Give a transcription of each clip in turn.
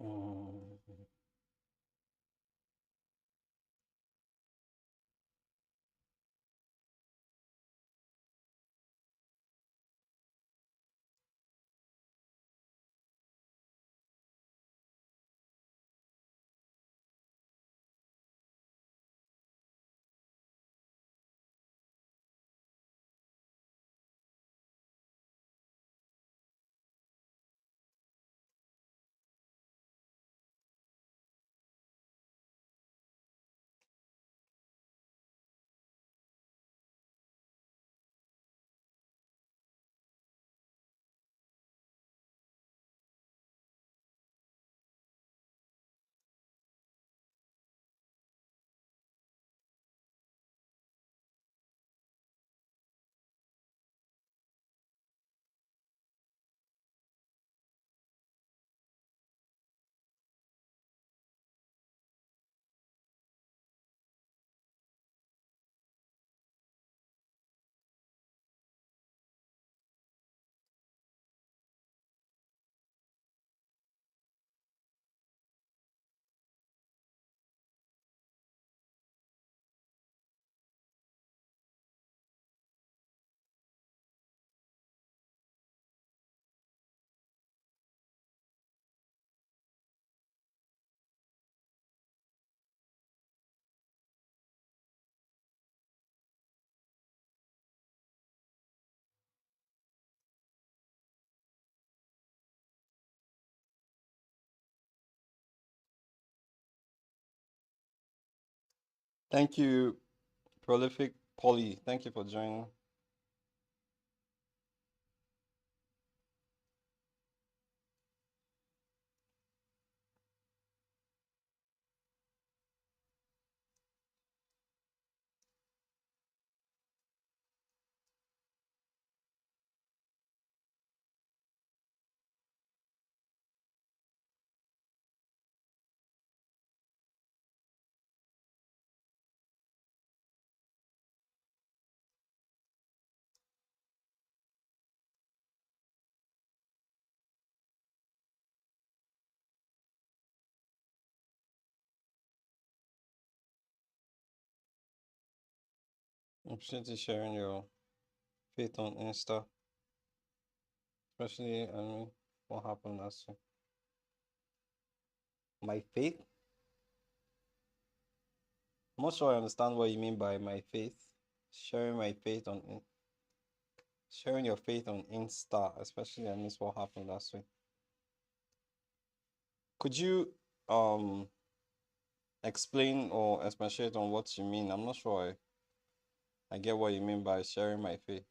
Mm. Thank you, Prolific Polly. Thank you for joining. Appreciate you sharing your faith on Insta, especially what happened last week. My faith? I'm not sure I understand what you mean by my faith. Sharing my faith sharing your faith on Insta, especially I miss what happened last week. Could you explain or expatiate on what you mean? I'm not sure I get what you mean by sharing my faith.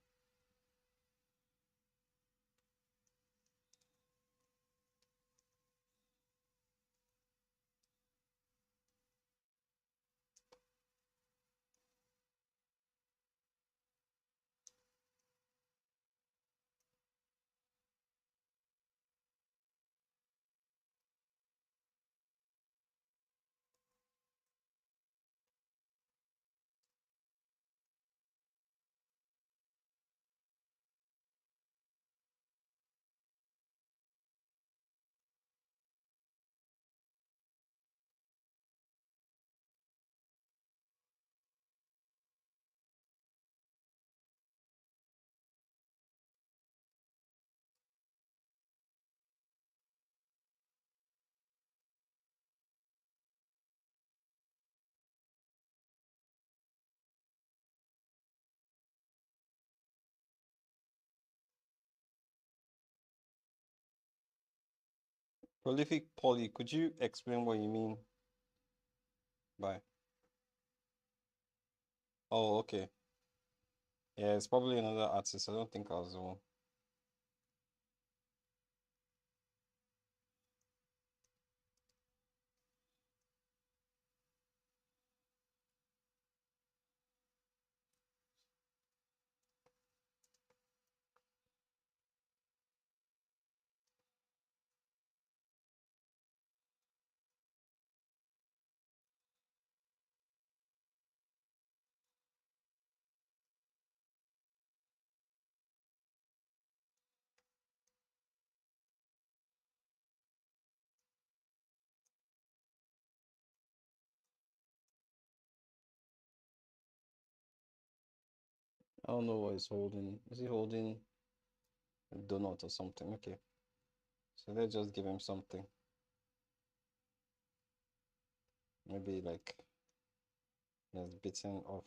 Prolific Poly, could you explain what you mean by? Oh, okay. Yeah, it's probably another artist. I don't think I was the one. don't know what he's holding. Is he holding a donut or something? Okay. So let's just give him something. Maybe like he's bitten off.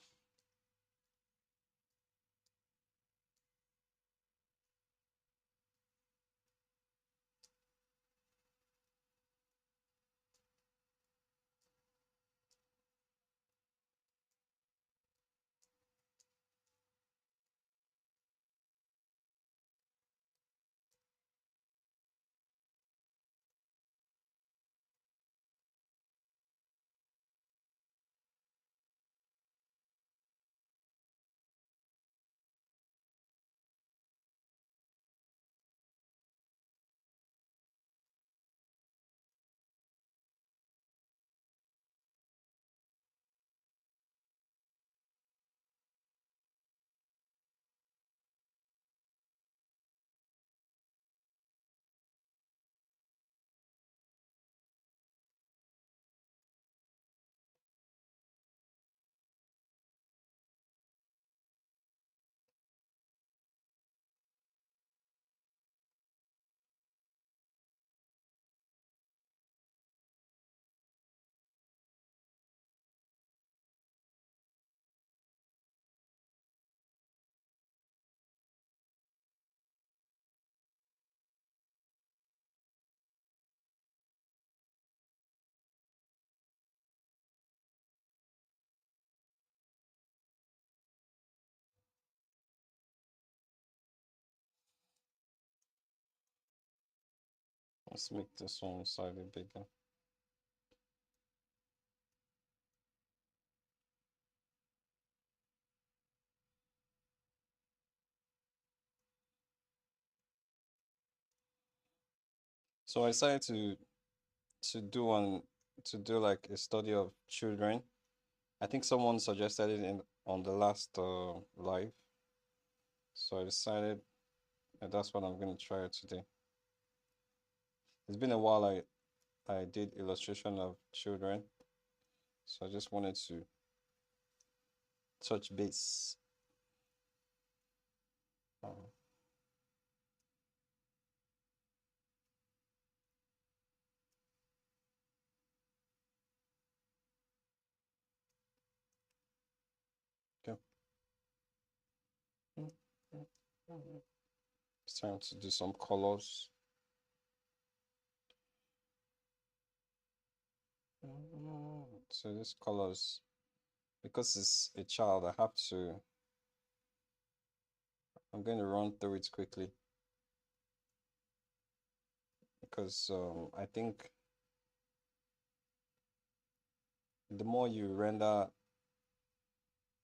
Let's make this one slightly bigger. So I decided to do one to do like a study of children. I think someone suggested it in on the last live. So I decided that that's what I'm gonna try today. It's been a while I did illustration of children, so I just wanted to touch base. Um, okay. It's time to do some colors. So these colors, because it's a child, I have to. I'm going to run through it quickly because I think the more you render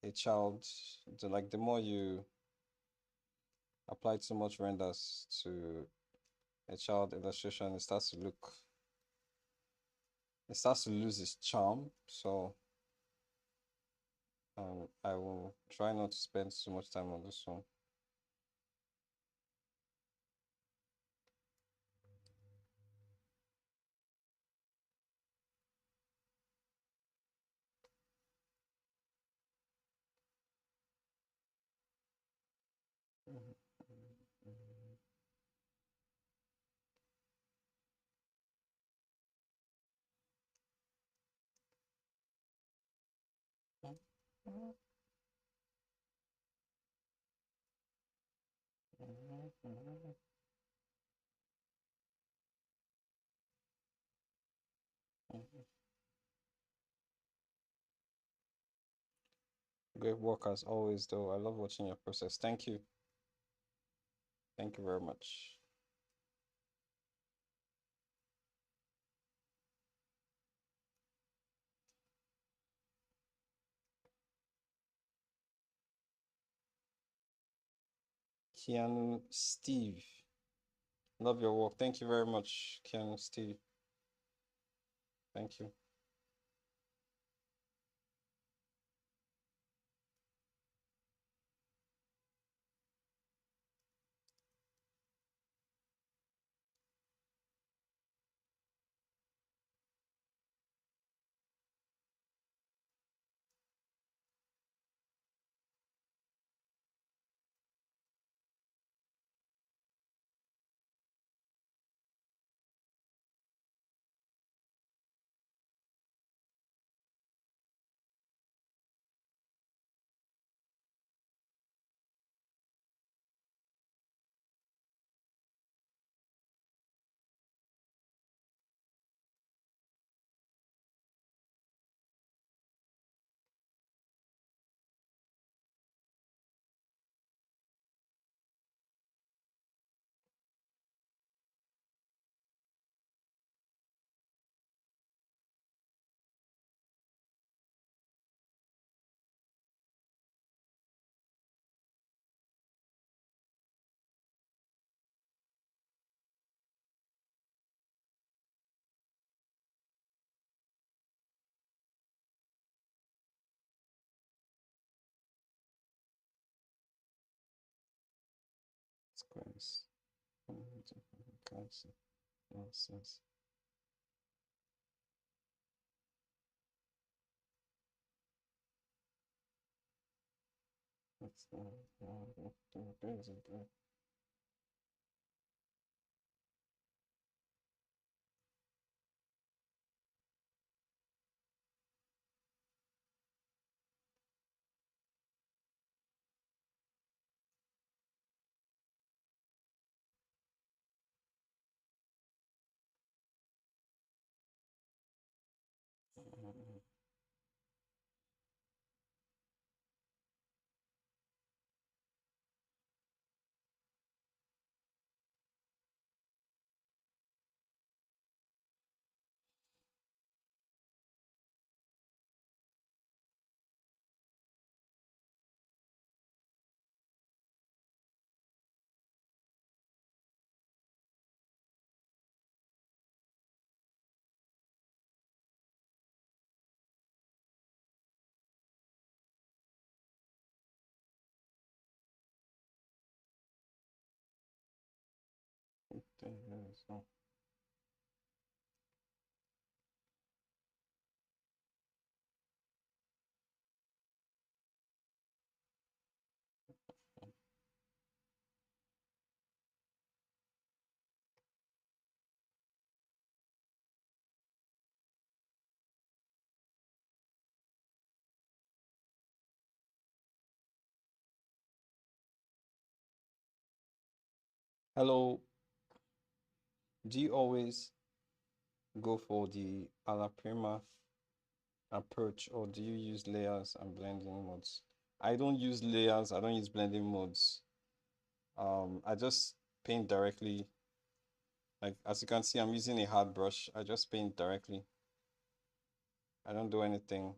a child, the more you apply too much renders to a child illustration, it starts to lose its charm. So I will try not to spend too much time on this one. Great work as always, though. I love watching your process. Thank you. Thank you very much. Keanu Steve. Love your work. Thank you very much, Keanu Steve. Thank you. Sequence. Nonsense. That's so. Hello, do you always go for the a la prima approach, or do you use layers and blending modes? I don't use layers, I don't use blending modes. I just paint directly. Like as you can see, I'm using a hard brush. I just paint directly. I don't do anything.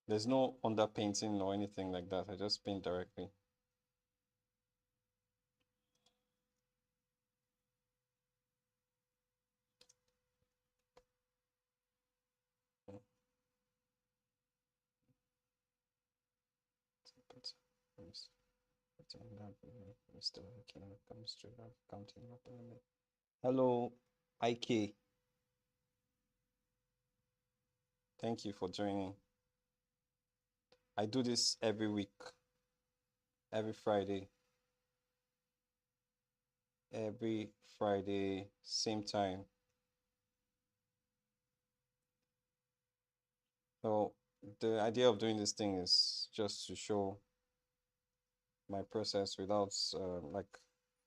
There's no underpainting or anything like that. I just paint directly. Hello, IK. Thank you for joining. I do this every week, every Friday. Every Friday, same time. So the idea of doing this thing is just to show my process without like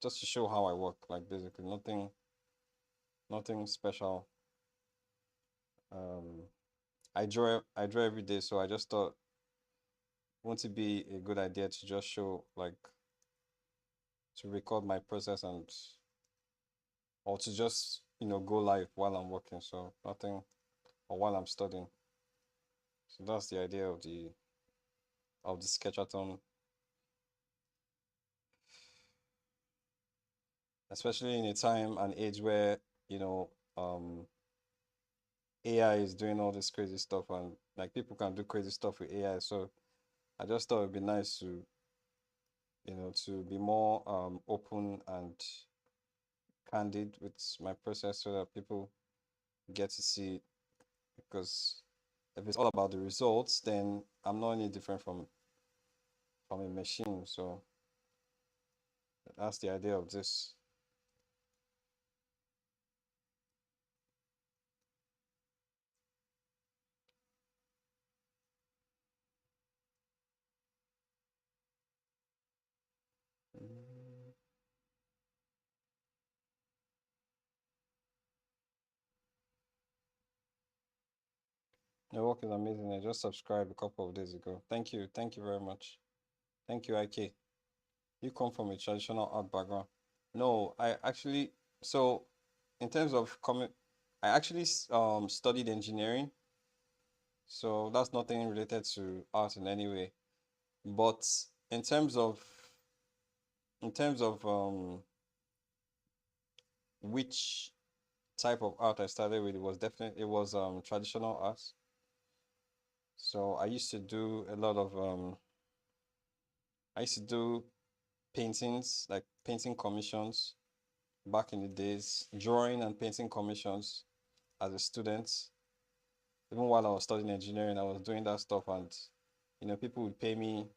just to show how I work, like basically nothing special. Um, I draw every day, so I just thought won't it be a good idea to just show like to record my process and or to just go live while I'm working, so nothing or while I'm studying. So that's the idea of the sketchathon, especially in a time and age where you know um AI is doing all this crazy stuff and like people can do crazy stuff with AI. So I just thought it'd be nice to be more open and candid with my process so that people get to see it. Because if it's all about the results, then I'm not any different from a machine. So that's the idea of this. Mm. Your work is amazing. I just subscribed a couple of days ago. Thank you very much. Thank you, IK. You come from a traditional art background. No, I actually, so in terms of coming, I actually studied engineering, so that's nothing related to art in any way. But in terms of in terms of which type of art I started with was definitely it was traditional art. So I used to do a lot of I used to do paintings, like painting commissions back in the days, drawing and painting commissions as a student. Even while I was studying engineering, I was doing that stuff, and people would pay me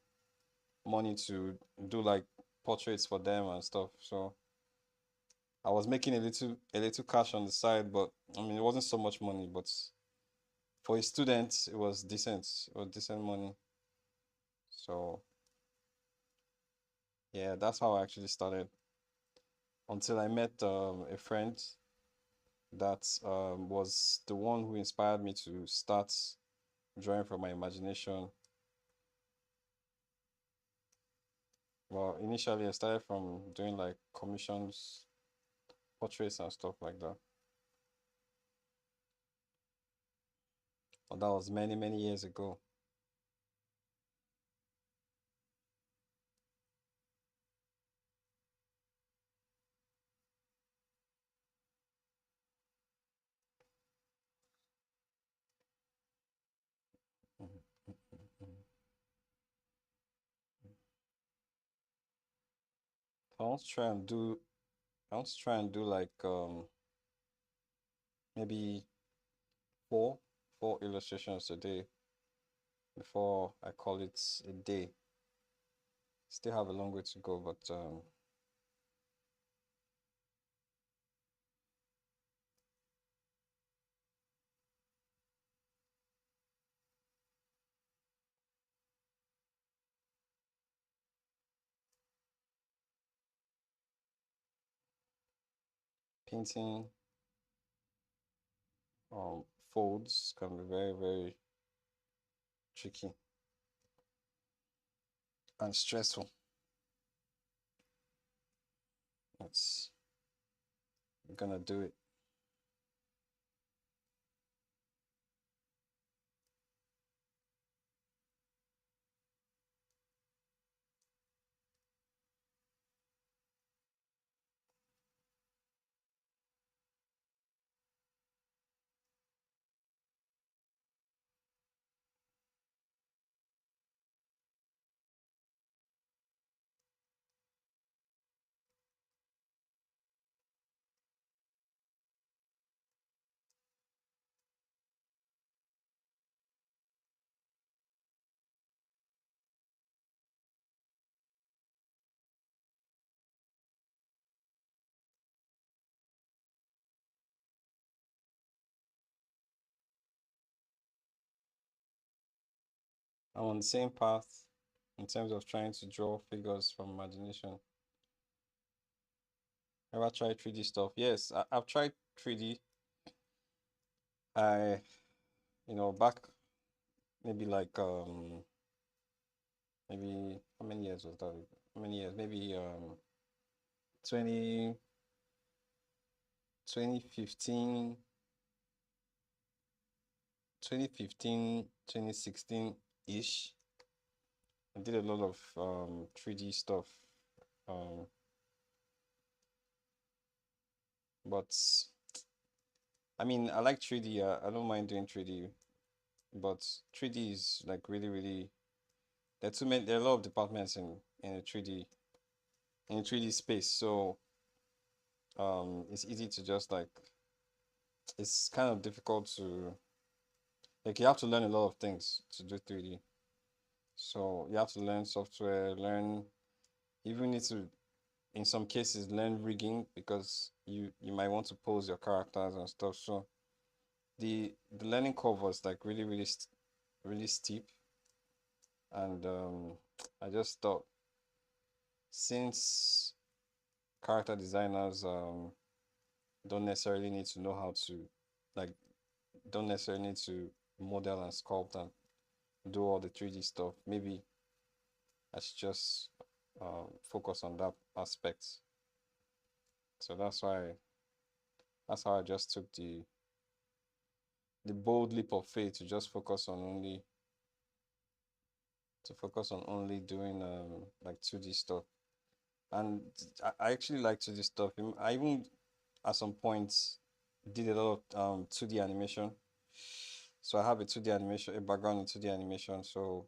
money to do like portraits for them and stuff. So I was making a little cash on the side, but I mean it wasn't so much money, but for a student it was decent. It was decent money. So yeah, that's how I actually started until I met a friend that was the one who inspired me to start drawing from my imagination. Well, initially I started from doing like commissions, portraits and stuff like that. But that was many, many years ago. Mhm, mhm, mhm. I want to try and do I want to try and do like maybe four four illustrations a day before I call it a day. Still have a long way to go, but painting folds can be very, very tricky and stressful. It's gonna do it. I'm on the same path in terms of trying to draw figures from imagination. Ever tried 3D stuff? Yes, I've tried 3D. I, back maybe like maybe how many years was that? How many years? Maybe 20 2015 2016 ish. I did a lot of 3D stuff. Um, but I mean, I like 3D. I don't mind doing 3D, but 3D is like really, really. There are too many. There are a lot of departments in a 3D in 3D space, so it's easy to just like it's kind of difficult to like you have to learn a lot of things to do 3D. So you have to learn software, learn even need to in some cases learn rigging because you might want to pose your characters and stuff. So the learning curve was like really, really really steep, and I just thought since character designers don't necessarily need to know how to like don't necessarily need to model and sculpt and do all the 3D stuff. Maybe I should just focus on that aspect. So that's how I just took the bold leap of faith to just focus on only doing like 2D stuff. And I actually like 2D stuff. I even at some points did a lot of 2D animation. So I have a 2D animation, a background in 2D animation. So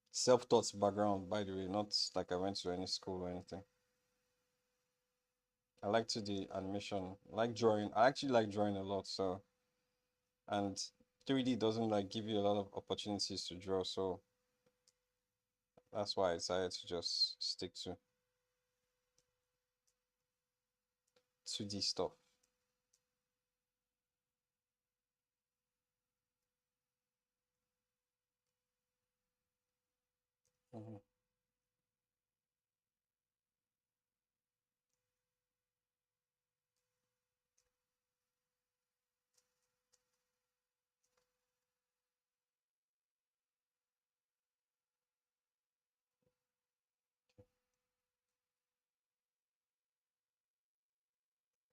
self-taught background, by the way, not like I went to any school or anything. I like 2D animation, I like drawing. I actually like drawing a lot. So and 3D doesn't like give you a lot of opportunities to draw. So that's why I decided to just stick to 2D stuff. Mhm,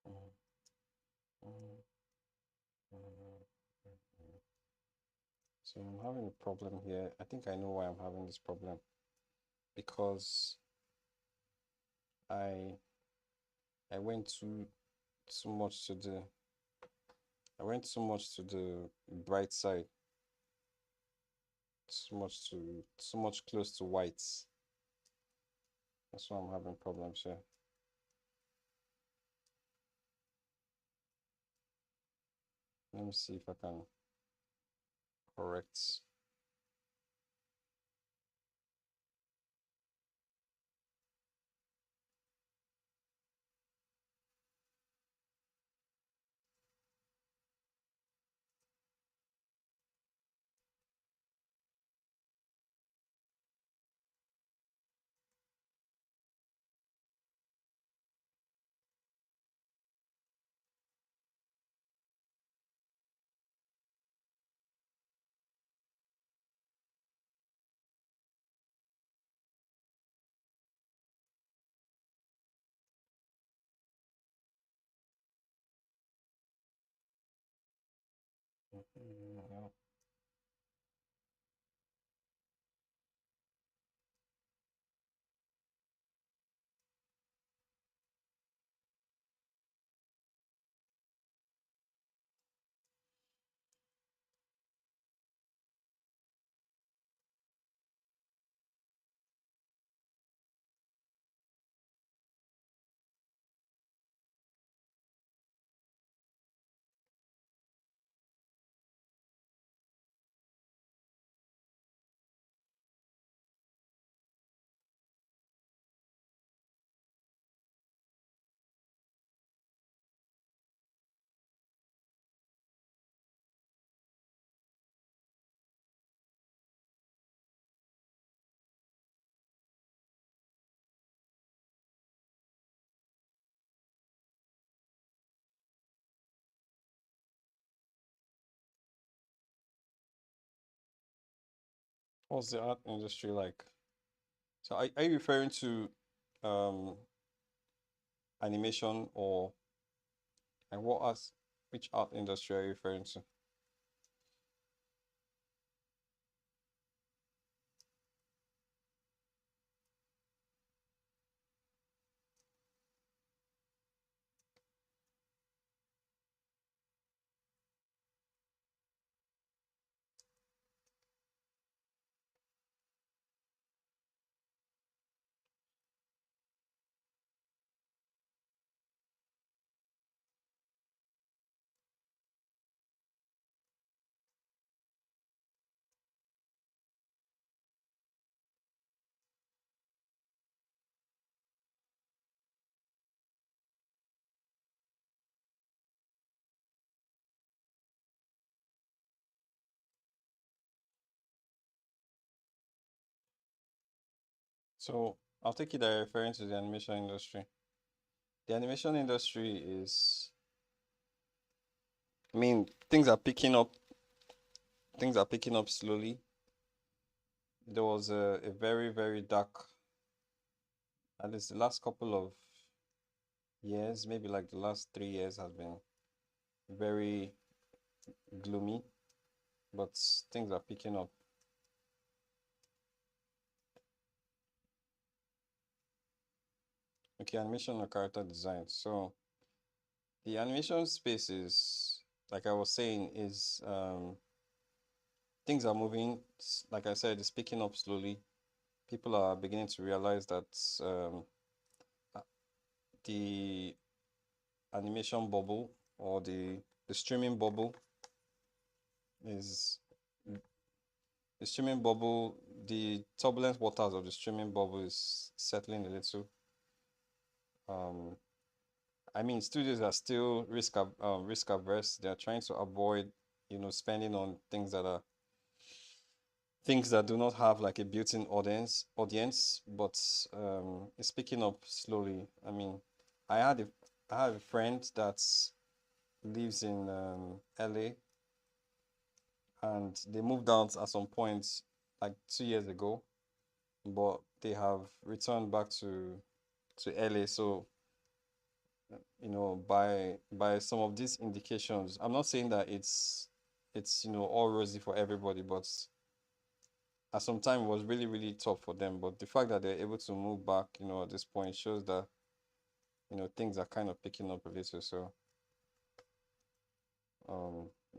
mhm, mhm, mhm, mhm. So I'm having a problem here. I think I know why I'm having this problem because I I went too much to the I went too much to the bright side, too much close to whites. That's why I'm having problems here. Let me see if I can correct. Yeah. What's the art industry like? So are you referring to um animation or and what art which art industry are you referring to? So I'll take it that you're referring to the animation industry. The animation industry is, I mean, things are picking up slowly. There was a very, very dark, at least the last couple of years, maybe like the last 3 years has been very gloomy, but things are picking up. Okay, animation or character design. So The animation space is, like I was saying, is things are moving. Like I said, it's picking up slowly. People are beginning to realize that uh, the animation bubble or the streaming bubble is the streaming bubble, the turbulent waters of the streaming bubble is settling a little. Um, I mean, studios are still risk averse. They are trying to avoid, spending on things that do not have like a built-in audience, but it's picking up slowly. I mean, I had a I have a friend that lives in LA, and they moved out at some point like 2 years ago, but they have returned back to LA. So, by some of these indications, I'm not saying that it's all rosy for everybody, but at some time it was really, really tough for them. But the fact that they're able to move back, at this point shows that, things are kind of picking up a little. So,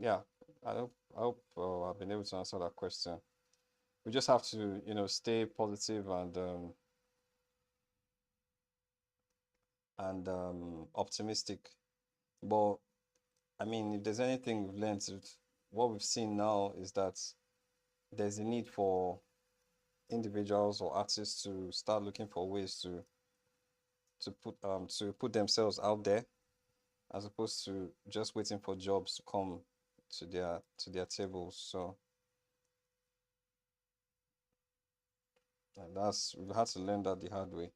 yeah, I hope I've been able to answer that question. We just have to, stay positive and optimistic. But I mean, if there's anything we've learned, what we've seen now is that there's a need for individuals or artists to start looking for ways to put themselves out there, as opposed to just waiting for jobs to come to their tables. So that's we've had to learn that the hard way.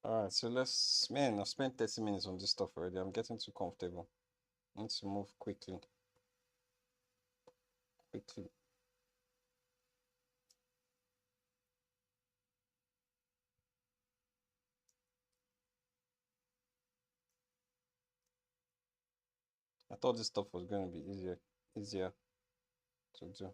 All right, so man, I've spent 30 minutes on this stuff already. I'm getting too comfortable. I need to move quickly, quickly. I thought this stuff was going to be easier to do.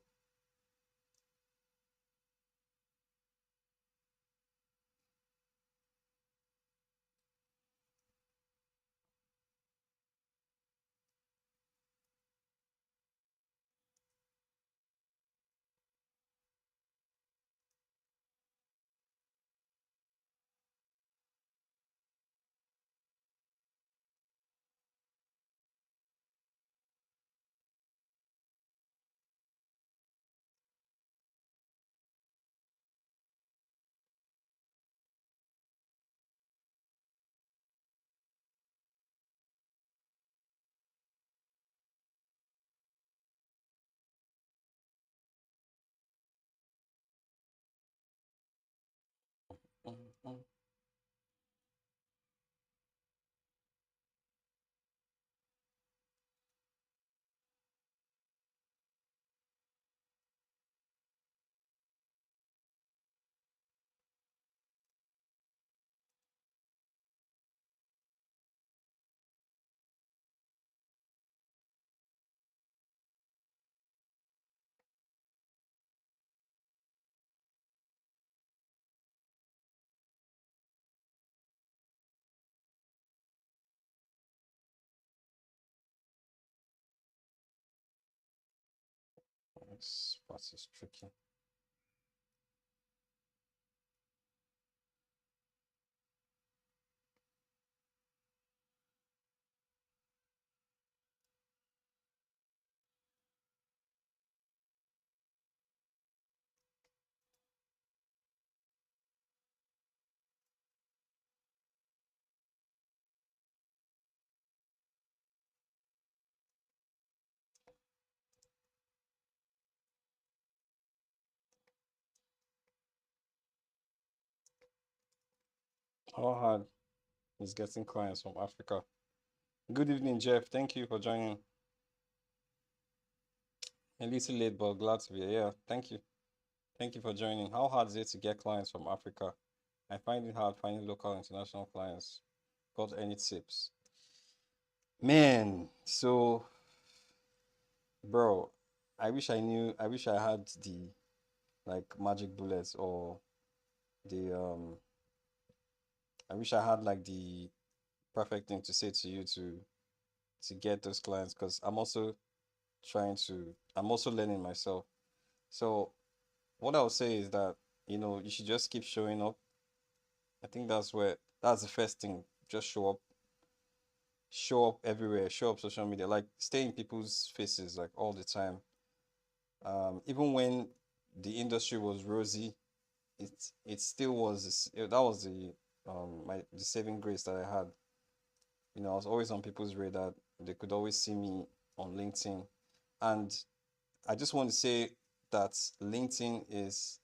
Mhm. This part is tricky. How hard is getting clients from Africa? Good evening, Jeff. Thank you for joining. A little late, but glad to be here. Yeah, thank you. Thank you for joining. How hard is it to get clients from Africa? I find it hard finding local international clients. Got any tips? Man, so bro, I wish I had the like magic bullets or the I wish I had like the perfect thing to say to you to get those clients because I'm also learning myself. So what I would say is that, you should just keep showing up. I think that's the first thing. Just show up everywhere, show up social media, like stay in people's faces like all the time. Even when the industry was rosy, it still was that was the saving grace that I had. I was always on people's radar. They could always see me on LinkedIn. And I just want to say that LinkedIn is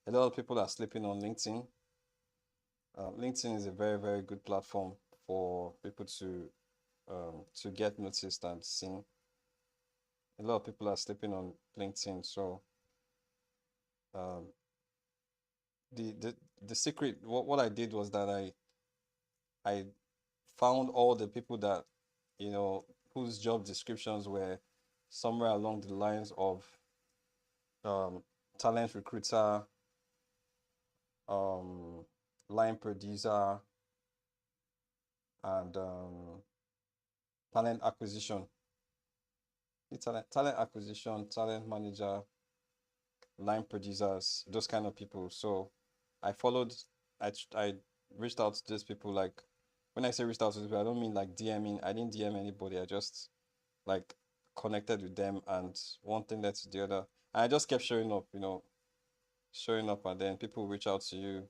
a lot of people are sleeping on LinkedIn. LinkedIn is a very, very good platform for people to get noticed and seen. A lot of people are sleeping on LinkedIn. So um, the the the secret, what I did was that I found all the people that you know whose job descriptions were somewhere along the lines of um, talent recruiter, um, line producer, and talent acquisition. Talent acquisition, talent manager, line producers, those kind of people. So I followed, I reached out to those people. Like when I say reached out to people, I don't mean like DMing. I didn't DM anybody. I just like connected with them, and one thing led to the other. And I just kept showing up, showing up, and then people reach out to you.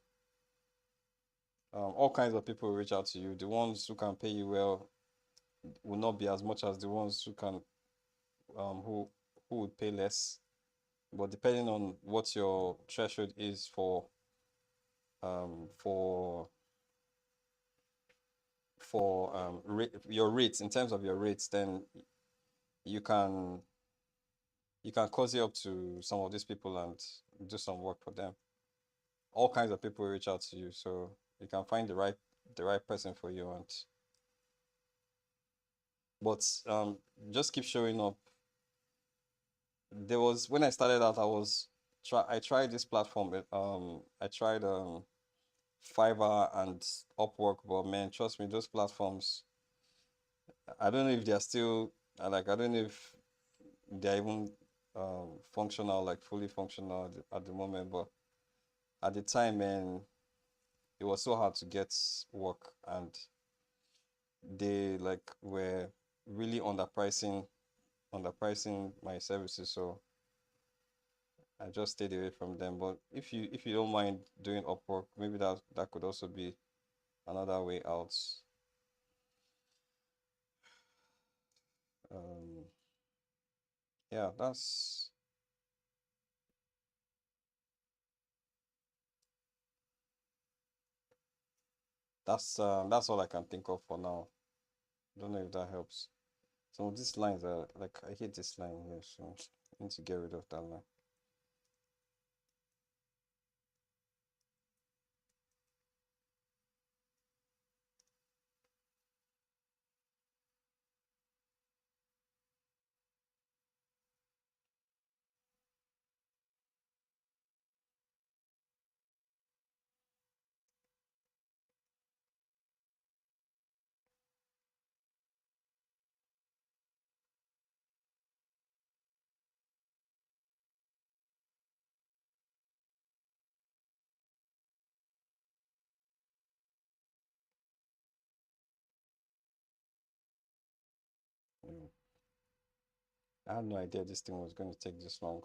All kinds of people reach out to you. The ones who can pay you well will not be as much as the ones who can, who would pay less. But depending on what your threshold is for your rates, in terms of your rates, then you can cozy up to some of these people and do some work for them. All kinds of people reach out to you, so you can find the right person for you. And but just keep showing up. There was when I started out, I tried this platform. I tried Fiverr and Upwork, but man, trust me, those platforms. I don't know if they're still I don't know if they're even functional, like fully functional at the moment. But at the time, man, it was so hard to get work, and they like were really underpricing my services. So I just stayed away from them. But if you don't mind doing Upwork, maybe that could also be another way out. Um, yeah, that's all I can think of for now. Don't know if that helps. Some of these lines are like I hate this line here, so I need to get rid of that line. Mm. I had no idea this thing was going to take this long.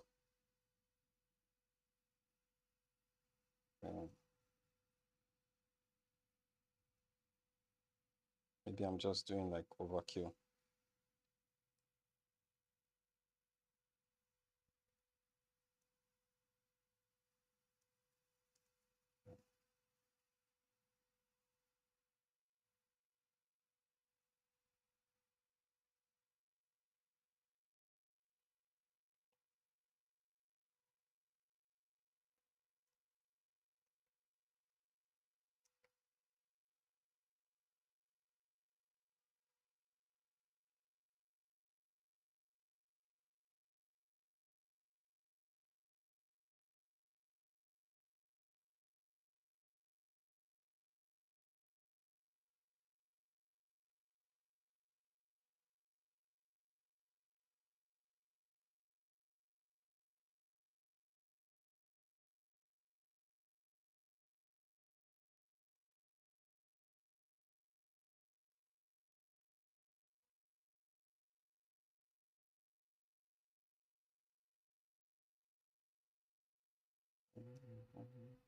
Um, maybe I'm just doing like overkill. Mhm.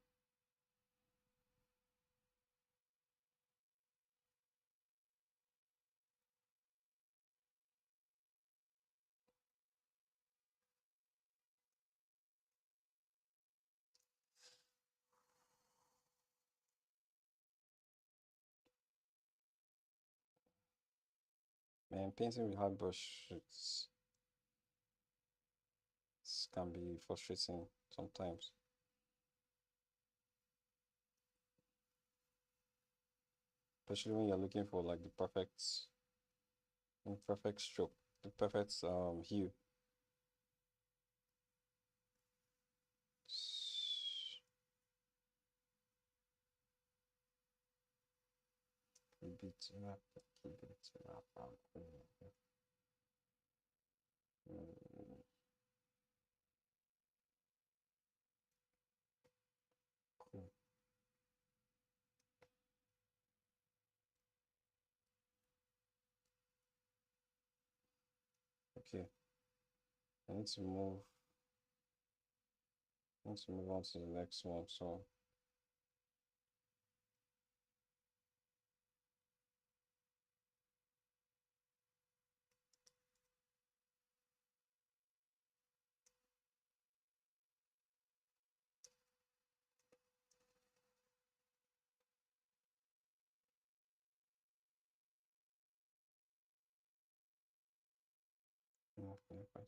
Man, painting with hard brush can be frustrating sometimes, especially when you're looking for like the perfect stroke, the perfect hue. Keep it up, keep it up. Mm, cool. Okay, I need to move. I need to move on to the next one. So, okay,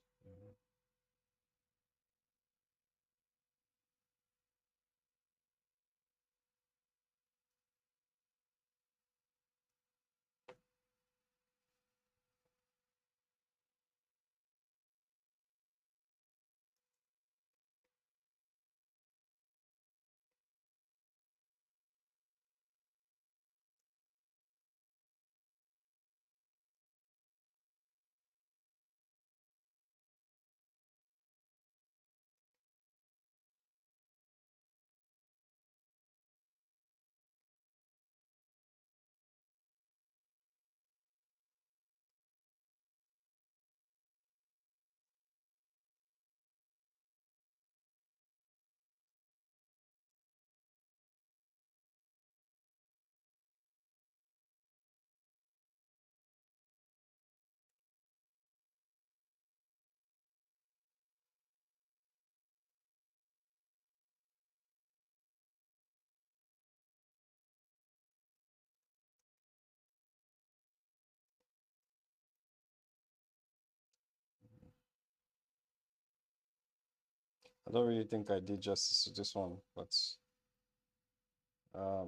I don't really think I did justice to this one, but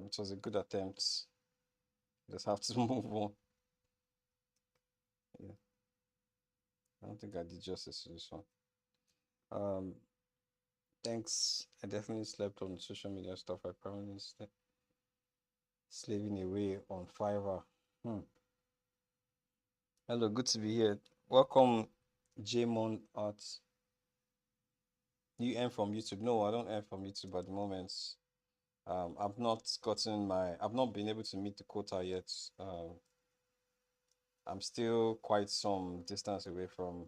it was a good attempt. Just have to move on. Yeah, I don't think I did justice to this one. Um, thanks. I definitely slept on social media stuff. I probably slaving away on Fiverr. Hmm. Hello, good to be here. Welcome, Jmon Arts. You earn from YouTube? No, I don't earn from YouTube at the moment. I've not been able to meet the quota yet. I'm still quite some distance away from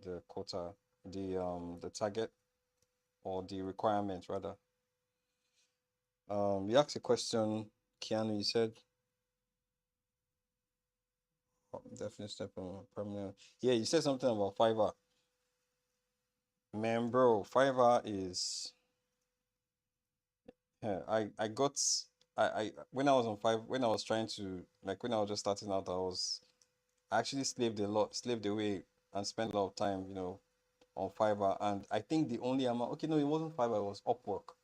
the quota, the target or the requirement rather. You asked a question, Keanu. You said definitely step on permanent. Yeah, you said something about Fiverr. Man, bro, Fiverr is. Yeah, I got I when I was on five when I was trying to like when I was just starting out, I actually slaved away and spent a lot of time, on Fiverr. And I think the only amount, okay, no, it wasn't Fiverr, it was Upwork.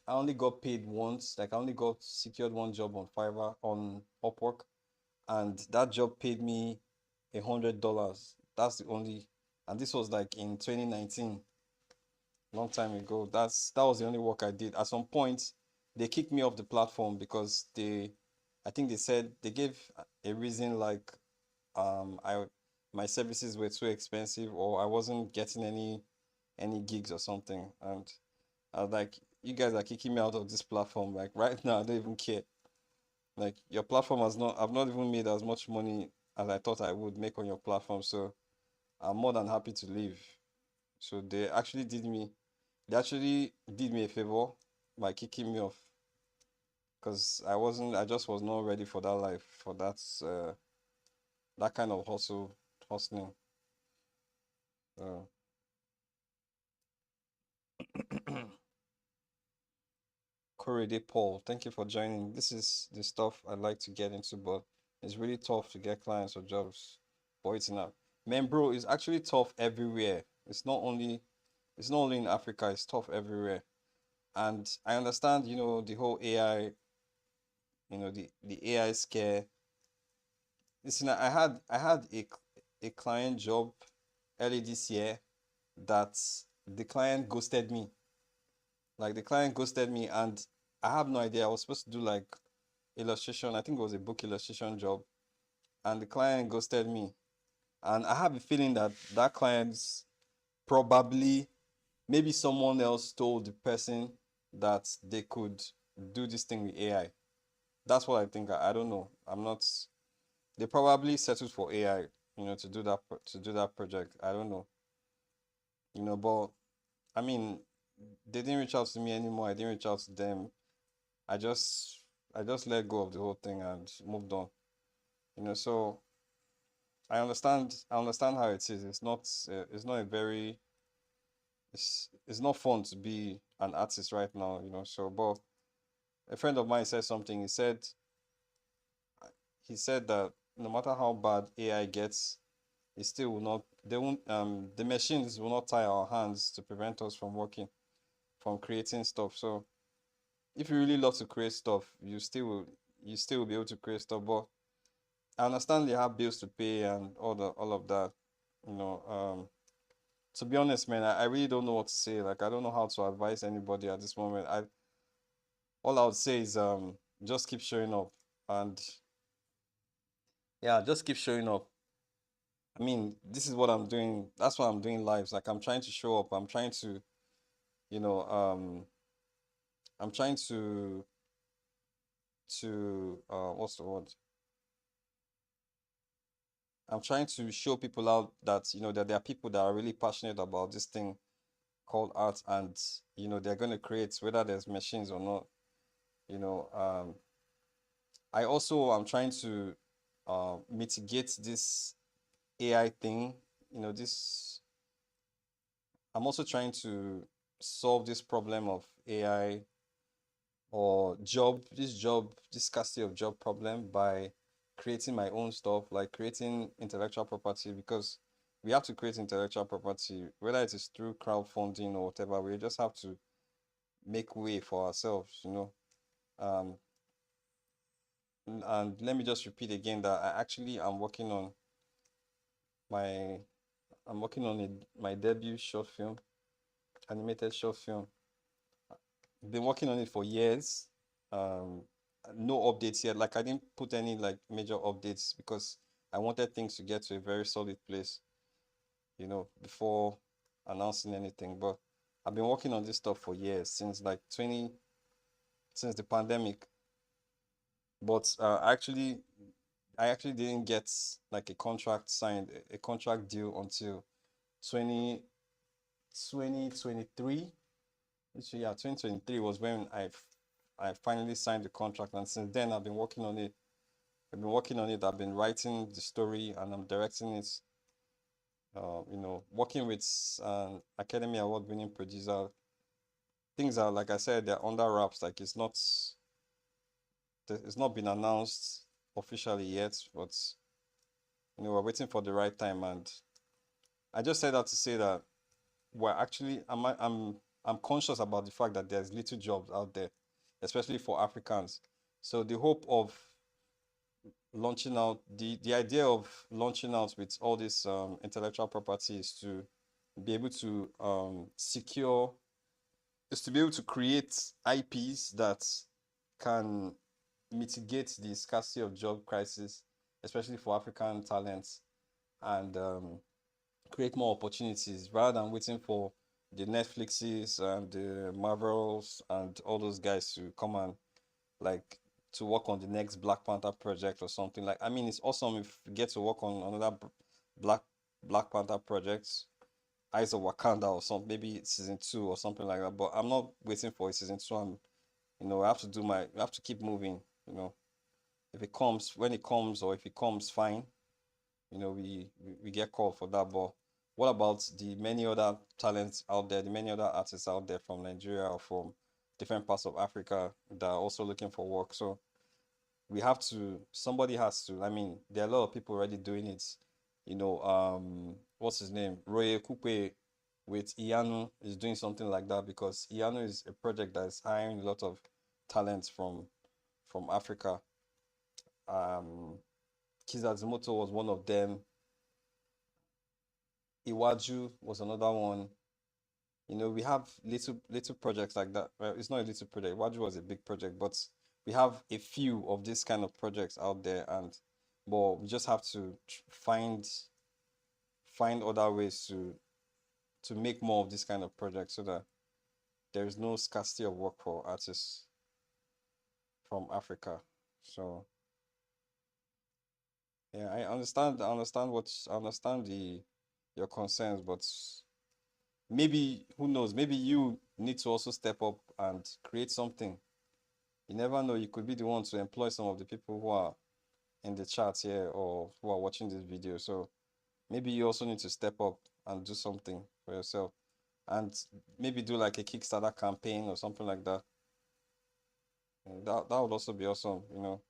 I only got paid once, like I only got secured one job on Fiverr on Upwork, and that job paid me $100. That's the only, and this was like in 2019, long time ago. That was the only work I did. At some point, they kicked me off the platform because I think they said they gave a reason like I my services were too expensive or I wasn't getting any gigs or something. And I was like, you guys are kicking me out of this platform. Like right now, I don't even care. Like your platform I've not even made as much money as I thought I would make on your platform. So I'm more than happy to leave. So they actually did me. They actually did me a favor by kicking me off because I just was not ready for that life, for that kind of hustling. Uh, Corey Paul, thank you for joining. This is the stuff I'd like to get into, but it's really tough to get clients or jobs for it now. Man, bro, it's actually tough everywhere. It's not only in Africa, it's tough everywhere. And I understand, the whole AI, the AI scare. Listen, I had a client job early this year that the client ghosted me. Like the client ghosted me and I have no idea. I was supposed to do like illustration. I think it was a book illustration job, and the client ghosted me. And I have a feeling that that client's probably maybe someone else told the person that they could do this thing with AI. That's what I think. I don't know. I'm not. They probably settled for AI, to do that project. I don't know, but I mean, they didn't reach out to me anymore. I didn't reach out to them. I just I just let go of the whole thing and moved on. So I understand how it is. It's not a very it's not fun to be an artist right now, So, but a friend of mine said something. He said that no matter how bad AI gets, it still will not. They won't. The machines will not tie our hands to prevent us from working, from creating stuff. So, if you really love to create stuff, you still will be able to create stuff. But I understand they have bills to pay and all of that. You know, to be honest, man, I really don't know what to say. Like I don't know how to advise anybody at this moment. I All I would say is just keep showing up and yeah, just keep showing up. I mean, this is what I'm doing. That's what I'm doing lives. Like I'm trying to show up. I'm trying to, you know, I'm trying what's the word? I'm trying to show people out that that there are people that are really passionate about this thing called art, and they're going to create whether there's machines or not. You know, I also am trying to mitigate this AI thing. This I'm also trying to solve this problem of AI or this scarcity of job problem by creating my own stuff, like creating intellectual property, because we have to create intellectual property, whether it is through crowdfunding or whatever. We just have to make way for ourselves. Um, and let me just repeat again that my I'm working on my debut short film, animated short film. Been working on it for years. Um, no updates yet. Like I didn't put any like major updates because I wanted things to get to a very solid place, before announcing anything. But I've been working on this stuff for years, since the pandemic. But I actually didn't get like a contract signed, a contract deal until 20 2023. Which, yeah, 2023 was when I finally signed the contract, and since then I've been working on it. I've been writing the story and I'm directing it. Working with an Academy Award winning producer. Things are, like I said, they're under wraps. Like it's not been announced officially yet, but we're waiting for the right time. And I just said that to say that we're actually I'm conscious about the fact that there's little jobs out there, especially for Africans. So the hope of launching out the idea of launching out with all this intellectual property is to be able to secure is to be able to create IPs that can mitigate the scarcity of job crisis, especially for African talents, and create more opportunities rather than waiting for the Netflixes and the Marvels and all those guys to come and like to work on the next Black Panther project or something. Like I mean, it's awesome if you get to work on another Black Panther projects, Eyes of Wakanda or something, maybe season two or something like that. But I'm not waiting for a season two. I have to I have to keep moving. You know, if it comes, when it comes, or if it comes, fine. We get called for that. But what about the many other talents out there, the many other artists out there from Nigeria or from different parts of Africa that are also looking for work? So somebody has to. I mean, there are a lot of people already doing it. What's his name? Roye Kupe with Ianu is doing something like that because Ianu is a project that is hiring a lot of talents from Africa. Um, Kizazumoto was one of them. Iwaju was another one. We have little projects like that. Well, it's not a little project. Iwaju was a big project, but we have a few of these kind of projects out there, and but we just have to find other ways to make more of this kind of projects so that there is no scarcity of work for artists from Africa. So yeah, I understand the your concerns, but maybe who knows, maybe you need to also step up and create something. You never know, you could be the one to employ some of the people who are in the chat here or who are watching this video. So maybe you also need to step up and do something for yourself and maybe do like a Kickstarter campaign or something like that. And that would also be awesome, you know.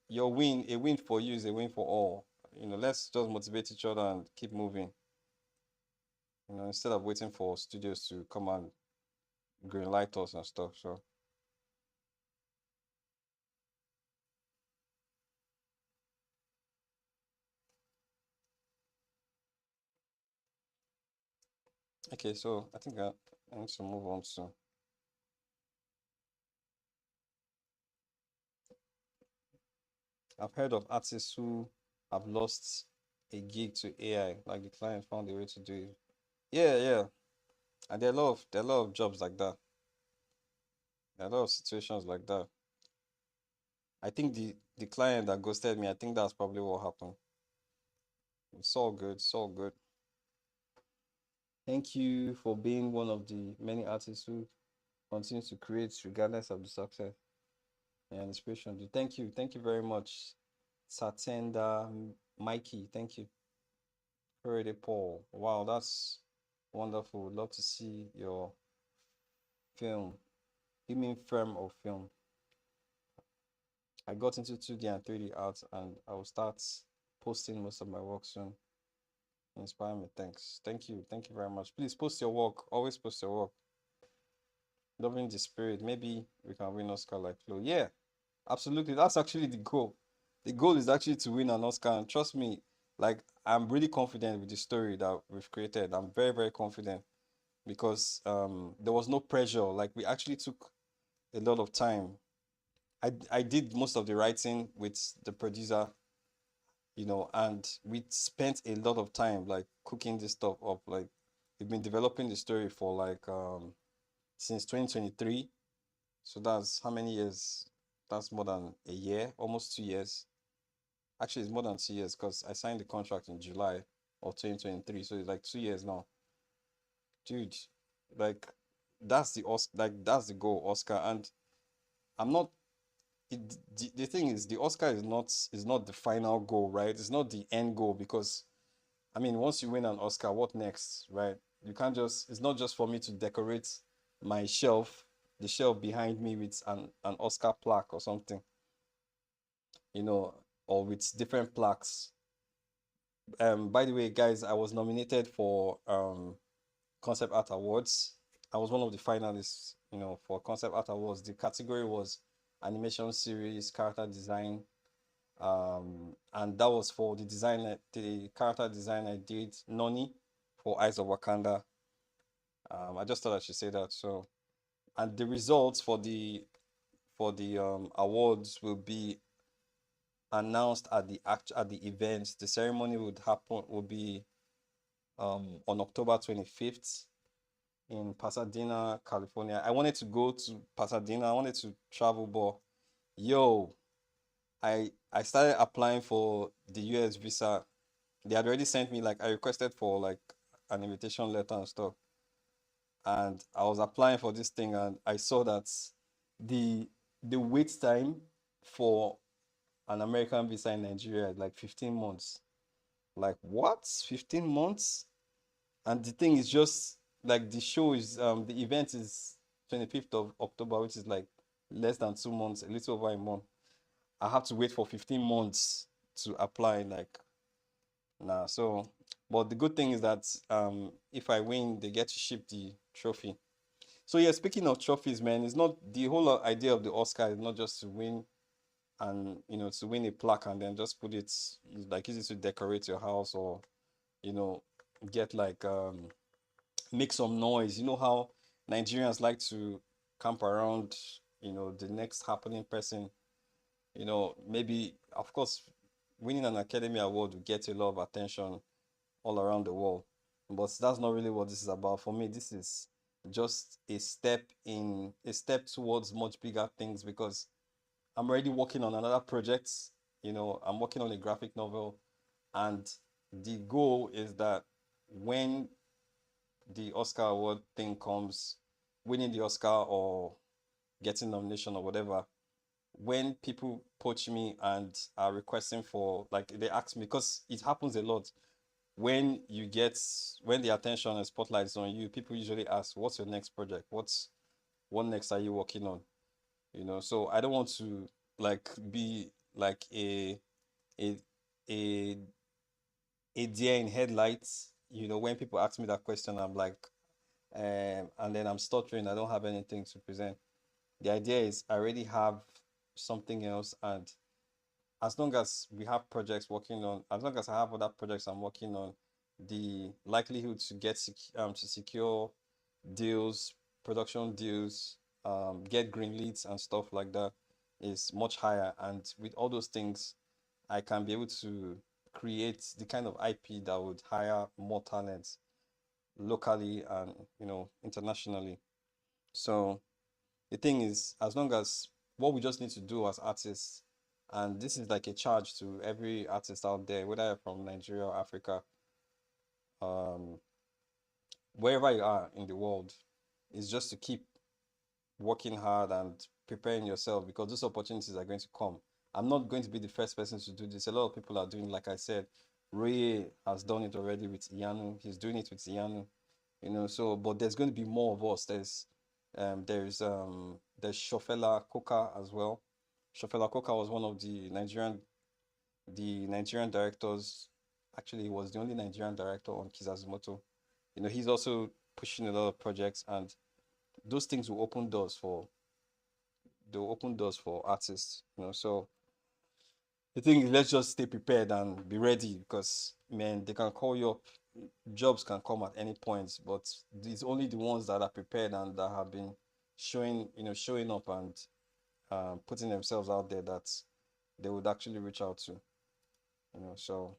Your win, a win for you is a win for all. Let's just motivate each other and keep moving. Instead of waiting for studios to come and green light us and stuff. So okay, so I think I need to move on to. I've heard of artists who have lost a gig to AI, like the client found a way to do it. Yeah, yeah. And there are a lot of jobs like that. There are a lot of situations like that. I think the client that ghosted me, I think that's probably what happened. It's all good. It's all good. Thank you for being one of the many artists who continue to create regardless of the success and inspiration. Thank you. Thank you very much. Satenda Mikey. Thank you. Faraday Paul. Wow, that's wonderful. Would love to see your film. You mean film or film? I got into 2D and 3D art and I will start posting most of my work soon. Inspire me. Thanks. Thank you. Thank you very much. Please post your work. Always post your work. Loving the spirit. Maybe we can win Oscar like Flo. Yeah, absolutely. That's actually the goal. The goal is actually to win an Oscar. And trust me, like I'm really confident with the story that we've created. I'm very, very confident because there was no pressure. Like we actually took a lot of time. I did most of the writing with the producer, and we spent a lot of time like cooking this stuff up. Like we've been developing the story for like since 2023. So that's how many years? That's more than a year, almost 2 years. Actually, it's more than 2 years because I signed the contract in July of 2023. So it's like 2 years now. Dude, like that's the goal, Oscar. And I'm not the thing is the Oscar is not the final goal, right? It's not the end goal because I mean once you win an Oscar, what next, right? You can't just it's not just for me to decorate my shelf, the shelf behind me with an Oscar plaque or something, you know, or with different plaques. By the way, guys, I was nominated for Concept Art Awards. I was one of the finalists, for Concept Art Awards. The category was animation series, character design, and that was for the character design I did, Noni, for Eyes of Wakanda. I just thought I should say that. So, and the results for the awards will be announced at the event. The ceremony would be on October 25th in Pasadena, California. I wanted to go to Pasadena. I wanted to travel, but yo, I started applying for the US visa. They had already sent me, like, I requested for like an invitation letter and stuff. And I was applying for this thing, and I saw that the the wait time for an American visa in Nigeria is like 15 months. Like what? 15 months? And the thing is just like the event is 25th of October, which is like less than 2 months, a little over a month. I have to wait for 15 months to apply. Like, nah. So, but the good thing is that if I win, they get to ship the trophy. So yeah, speaking of trophies, man, it's not the whole idea of the Oscar is not just to win and to win a plaque and then just put it like use it to decorate your house or you know get like make some noise. You know how Nigerians like to camp around, the next happening person. Maybe of course winning an Academy Award will get a lot of attention all around the world. But that's not really what this is about. For me, this is just a step towards much bigger things because I'm already working on another project. I'm working on a graphic novel, and the goal is that when the Oscar award thing comes, winning the Oscar or getting nomination or whatever, when people poach me and are requesting for, like, they ask me, because it happens a lot when the attention and spotlight is on you, people usually ask, what's your next project? What next are you working on? So I don't want to like be like a a a deer in headlights. When people ask me that question, I'm like, and then I'm stuttering. I don't have anything to present. The idea is I already have something else, and as long as we have projects working on, as long as I have other projects I'm working on, the likelihood to secure deals, production deals, get green leads and stuff like that is much higher. And with all those things, I can be able to create the kind of IP that would hire more talents locally and internationally. So the thing is, as long as what we just need to do as artists, and this is like a charge to every artist out there, whether you're from Nigeria or Africa, um, wherever you are in the world, is just to keep working hard and preparing yourself because those opportunities are going to come. I'm not going to be the first person to do this. A lot of people are doing, like I said, Ray has done it already with Ianu. He's doing it with Ianu, so but there's going to be more of us. There's Shofela Koka as well. Shofela Koka was one of the Nigerian directors. Actually, he was the only Nigerian director on Kizazumoto. He's also pushing a lot of projects, and those things will open doors for artists. So the thing is, let's just stay prepared and be ready because man, they can call you up. Jobs can come at any point, but it's only the ones that are prepared and that have been showing up and putting themselves out there that they would actually reach out to. So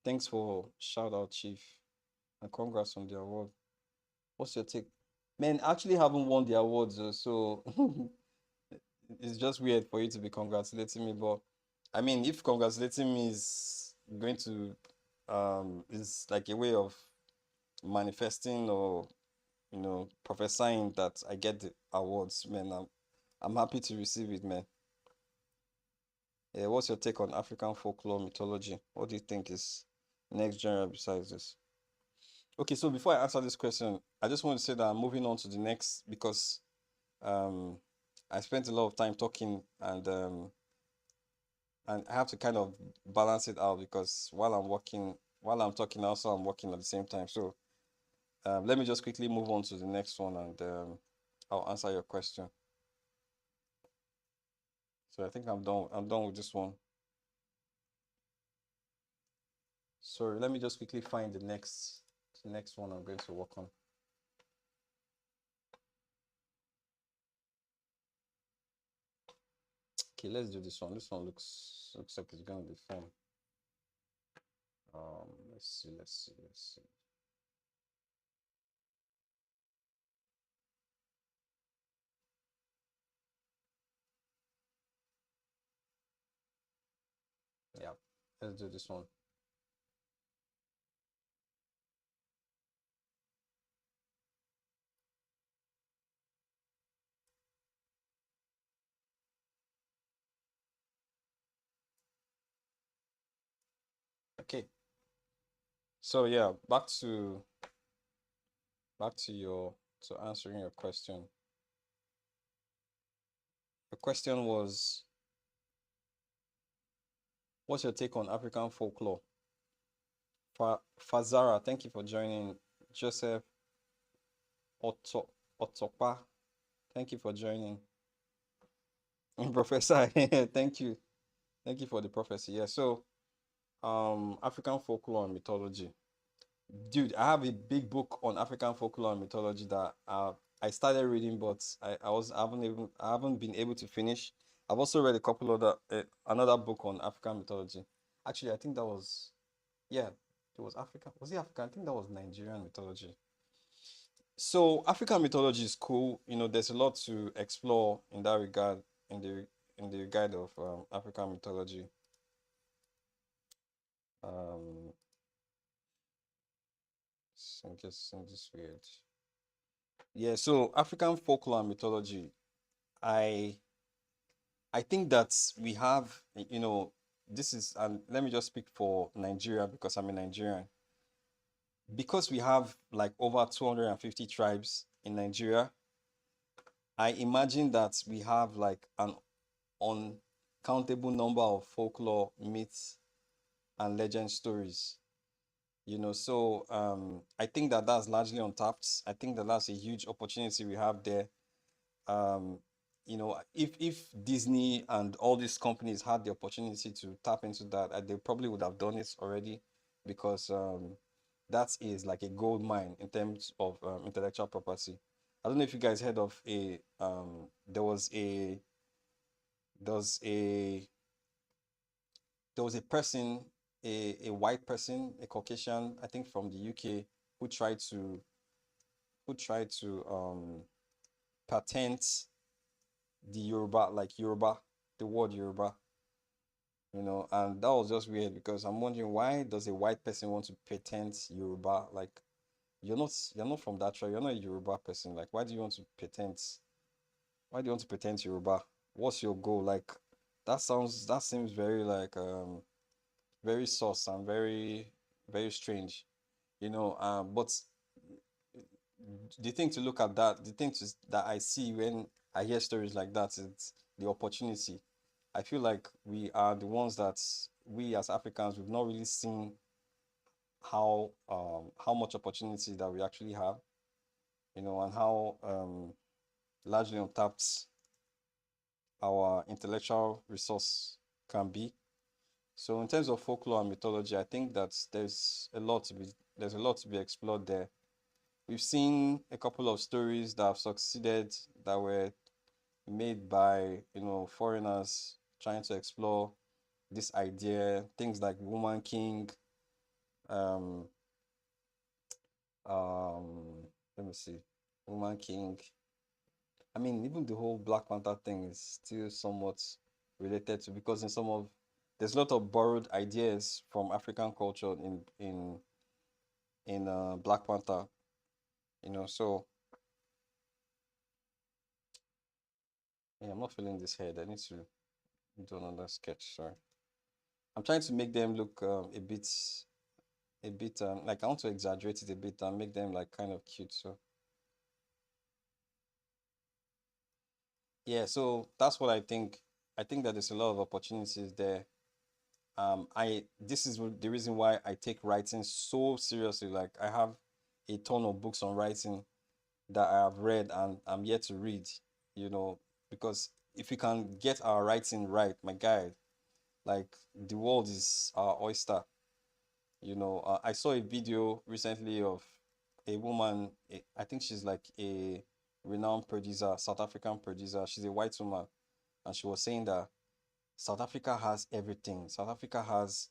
thanks for shout out, Chief, and congrats on the award. What's your take? Man, I actually haven't won the awards, so it's just weird for you to be congratulating me. But I mean, if congratulating me is going to is like a way of manifesting or prophesying that I get the awards, man, I'm happy to receive it, man. Yeah, what's your take on African folklore mythology? What do you think is next genre besides this? Okay, so before I answer this question, I just want to say that I'm moving on to the next because um I spent a lot of time talking and I have to kind of balance it out because while I'm talking, also I'm working at the same time. So let me just quickly move on to the next one and I'll answer your question. So I think I'm done. I'm done with this one. Sorry, let me just quickly find the next one I'm going to work on. Okay, let's do this one. This one looks like it's gonna be fun. Let's see. Yeah, let's do this one. Okay. So yeah, back to your to answering your question. The question was, what's your take on African folklore? Fazara, thank you for joining. Joseph Otto Otopa, thank you for joining. Professor, thank you. Thank you for the prophecy. Yeah, so African folklore and mythology. Dude, I have a big book on African folklore and mythology that I started reading, but I haven't been able to finish. I've also read a couple other another book on African mythology. Actually, I think that was yeah, it was African. Was it African? I think that was Nigerian mythology. So African mythology is cool. You know, there's a lot to explore in that regard in the regard of African mythology. Um, sing this weird. Yeah, so African folklore and mythology, I I think that we have, you know, this is, and let me just speak for Nigeria because I'm a Nigerian. Because we have like over 250 tribes in Nigeria, I imagine that we have like an uncountable number of folklore, myths, and legend stories. You know, so I think that that's largely untapped. I think that that's a huge opportunity we have there. um you know, if Disney and all these companies had the opportunity to tap into that, they probably would have done it already, because that is like a gold mine in terms of intellectual property. I don't know if you guys heard of a there was a there was a person, a white person, a Caucasian, I think from the UK, who tried to who tried to patent the Yoruba, like Yoruba, the word Yoruba, you know, and that was just weird because I'm wondering, why does a white person want to patent Yoruba? Like, you're not from that tribe, you're not a Yoruba person. Like, why do you want to patent Yoruba? What's your goal? Like, that seems very like very sus and very strange, you know. But the thing to look at that, the thing that I see when I hear stories like that is the opportunity. I feel like we are the ones that, we as Africans, we've not really seen how much opportunity that we actually have, you know, and how largely untapped our intellectual resource can be. So in terms of folklore and mythology, I think that there's a lot to be explored there. We've seen a couple of stories that have succeeded, that were made by, you know, foreigners trying to explore this idea. Things like Woman King, um, let me see, Woman King. I mean, even the whole Black Panther thing is still somewhat related to, because in some of there's a lot of borrowed ideas from African culture in Black Panther, you know. So yeah, I'm not feeling this head. I need to do another sketch. Sorry, I'm trying to make them look a bit like, I want to exaggerate it a bit and make them like kind of cute. So yeah, so that's what I think. I think that there's a lot of opportunities there. I This is the reason why I take writing so seriously. Like, I have a ton of books on writing that I have read and I'm yet to read, you know, because if we can get our writing right, my guy, like, the world is our oyster. You know, I saw a video recently of a woman, I think she's like a renowned producer, South African producer. She's a white woman, and she was saying that South Africa has everything. South Africa has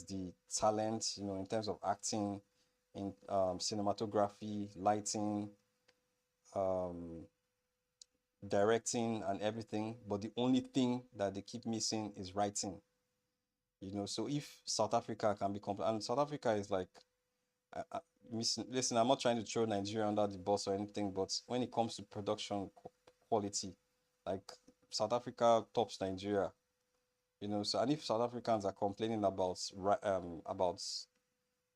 the talent, you know, in terms of acting, in cinematography, lighting, um, directing, and everything. But the only thing that they keep missing is writing. You know, so if South Africa can be complete, and South Africa is like, I, I, listen, I'm not trying to throw Nigeria under the bus or anything, but when it comes to production quality, like, South Africa tops Nigeria. you know. So, and if South Africans are complaining about about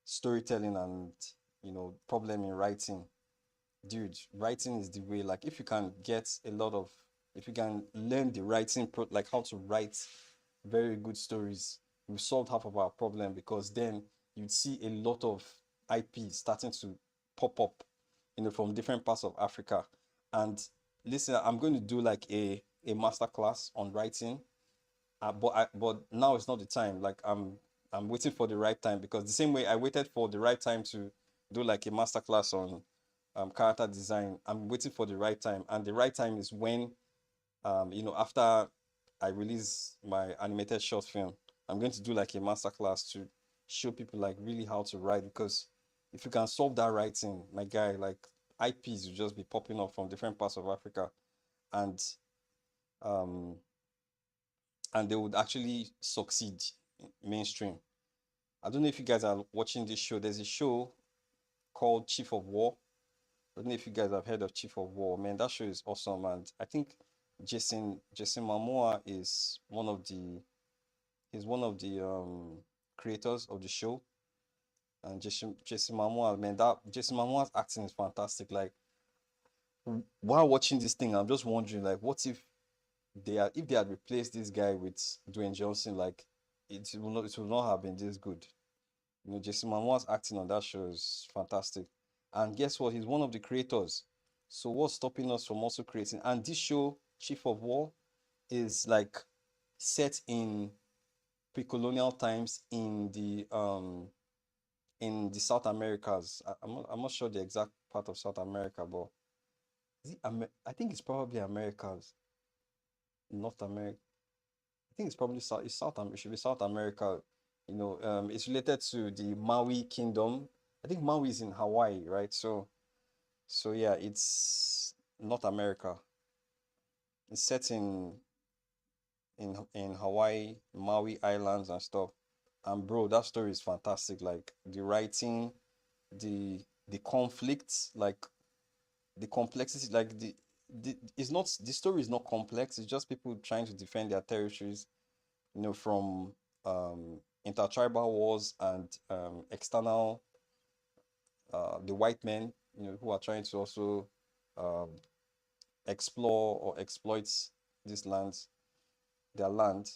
storytelling and, you know, problem in writing, dude, writing is the way. Like, if you can get a lot of, if you can learn the writing like how to write very good stories, we solved half of our problem, because then you'd see a lot of IP starting to pop up, you know, from different parts of Africa. And listen, I'm going to do like a master class on writing, but now it's not the time. Like, I'm waiting for the right time, because the same way I waited for the right time to do like a master class on character design, I'm waiting for the right time, and the right time is when, you know, after I release my animated short film, I'm going to do like a master class to show people like really how to write, because if you can solve that writing, my guy, like IPs will just be popping up from different parts of Africa, and um they would actually succeed in mainstream. I don't know if you guys are watching this show. There's a show called Chief of War. I don't know if you guys have heard of Chief of War. Man, that show is awesome. And I think Jason Momoa is one of the he's one of the creators of the show. And Jason Momoa, man, that Jason Momoa's acting is fantastic. Like, while watching this thing, I'm just wondering, like, what if if they had replaced this guy with Dwayne Johnson, like, it will not have been this good. You know, Jason Momoa's acting on that show is fantastic. And guess what? He's one of the creators. So what's stopping us from also creating? And this show, Chief of War, is like set in pre-colonial times in the South Americas. I'm not sure the exact part of South America, but I think it's probably Americas, North America. I think it's probably South. It should be South America. You know, it's related to the Maui Kingdom. I think Maui is in Hawaii, right? So yeah, it's North America. It's set in Hawaii, Maui Islands and stuff. And bro, that story is fantastic. Like, the writing, the conflicts, like the complexity, like it's not the story is not complex. It's just people trying to defend their territories, you know, from intertribal wars and external the white men, you know, who are trying to also um, explore or exploit these lands, their land.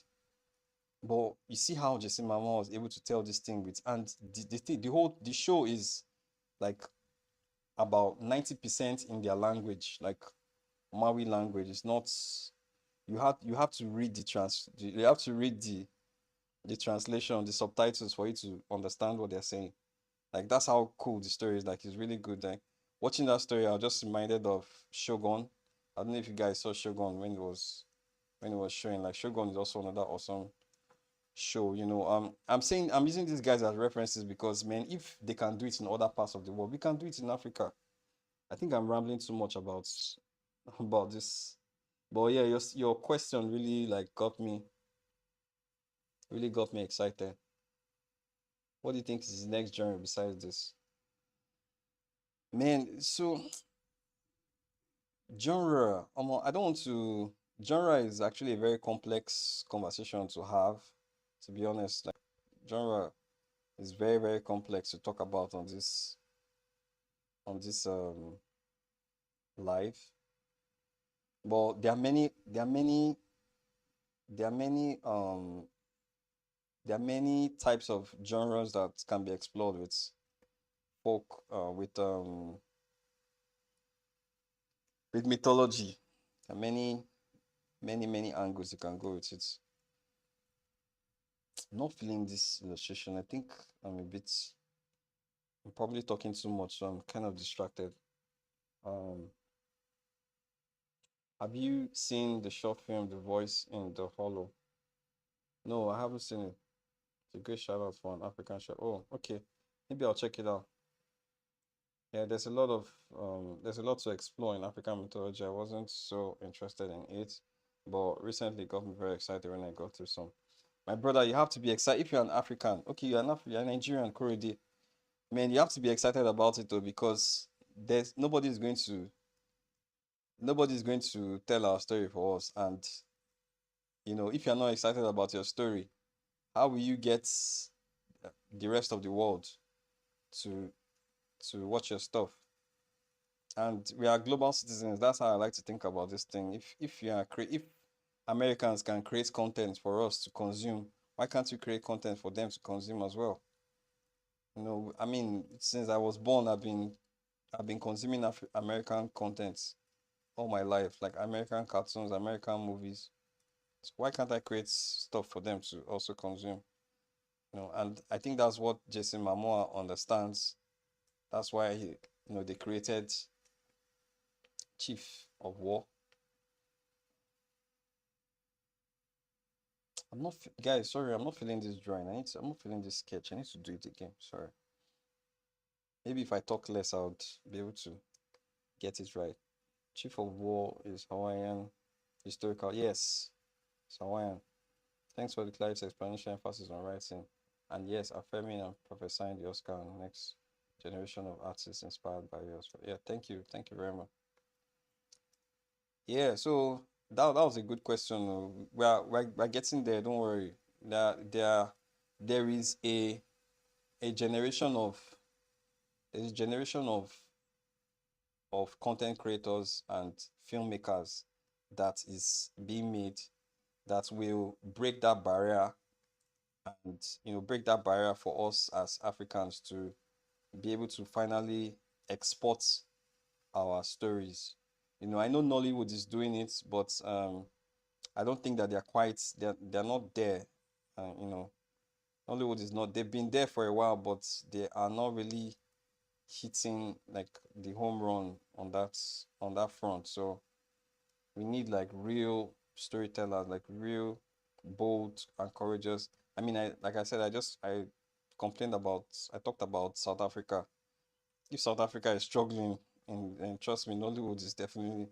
But you see how Jesse Mama was able to tell this thing with, and the show is like about 90% in their language, like Maui language. It's not, you have to read you have to read the translation, the subtitles for you to understand what they're saying. Like, that's how cool the story is. Like, it's really good. Like, watching that story, I was just reminded of Shogun. I don't know if you guys saw Shogun when it was showing. Like, Shogun is also another awesome show. You know, I'm using these guys as references because, man, if they can do it in other parts of the world, we can do it in Africa. I think I'm rambling too much about about this. But yeah, your question really like really got me excited. What do you think is the next genre besides this? Man, so genre, I don't want to. Genre is actually a very complex conversation to have, to be honest. Like, genre is very, very complex to talk about on this live. But there are many there are many types of genres that can be explored folk with mythology. There are many angles you can go with it. I'm not feeling this illustration. I think I'm probably talking too much, so I'm kind of distracted. Um, have you seen the short film The Voice in the Hollow? No, I haven't seen it. It's a great shout out for an African show. Oh, okay. Maybe I'll check it out. Yeah, there's a lot to explore in African mythology. I wasn't so interested in it, but recently it got me very excited when I got through some. My brother, you have to be excited if you're an African. Okay, you're a Nigerian, Korede. Man, you have to be excited about it though, because there's nobody's going to tell our story for us, and if you're not excited about your story, how will you get the rest of the world to watch your stuff? And we are global citizens. That's how I like to think about this thing. If Americans can create content for us to consume, why can't we create content for them to consume as well? I mean, since I was born, I've been consuming American content all my life, like American cartoons, American movies. So why can't I create stuff for them to also consume? And I think that's what Jason Momoa understands. That's why they created Chief of War. Guys, sorry, I'm not feeling this drawing. I'm not feeling this sketch. I need to do it again. Sorry. Maybe if I talk less, I would be able to get it right. Chief of War is Hawaiian historical. Yes, it's Hawaiian. Thanks for the clarity, explanation, emphasis on writing. And yes, affirming and prophesying the Oscar and next generation of artists inspired by yours. Yeah, thank you. Thank you very much. Yeah, so that was a good question. We're getting there, don't worry. There is a generation of there's a generation of content creators and filmmakers that is being made that will break that barrier and break that barrier for us as Africans to be able to finally export our stories. I know Nollywood is doing it, but I don't think that they're not there. Nollywood is not. They've been there for a while, but they are not really hitting like the home run on that front. So we need like real storytellers, like real bold and courageous. I mean, like I said, I talked about South Africa. If South Africa is struggling, and trust me, Nollywood is definitely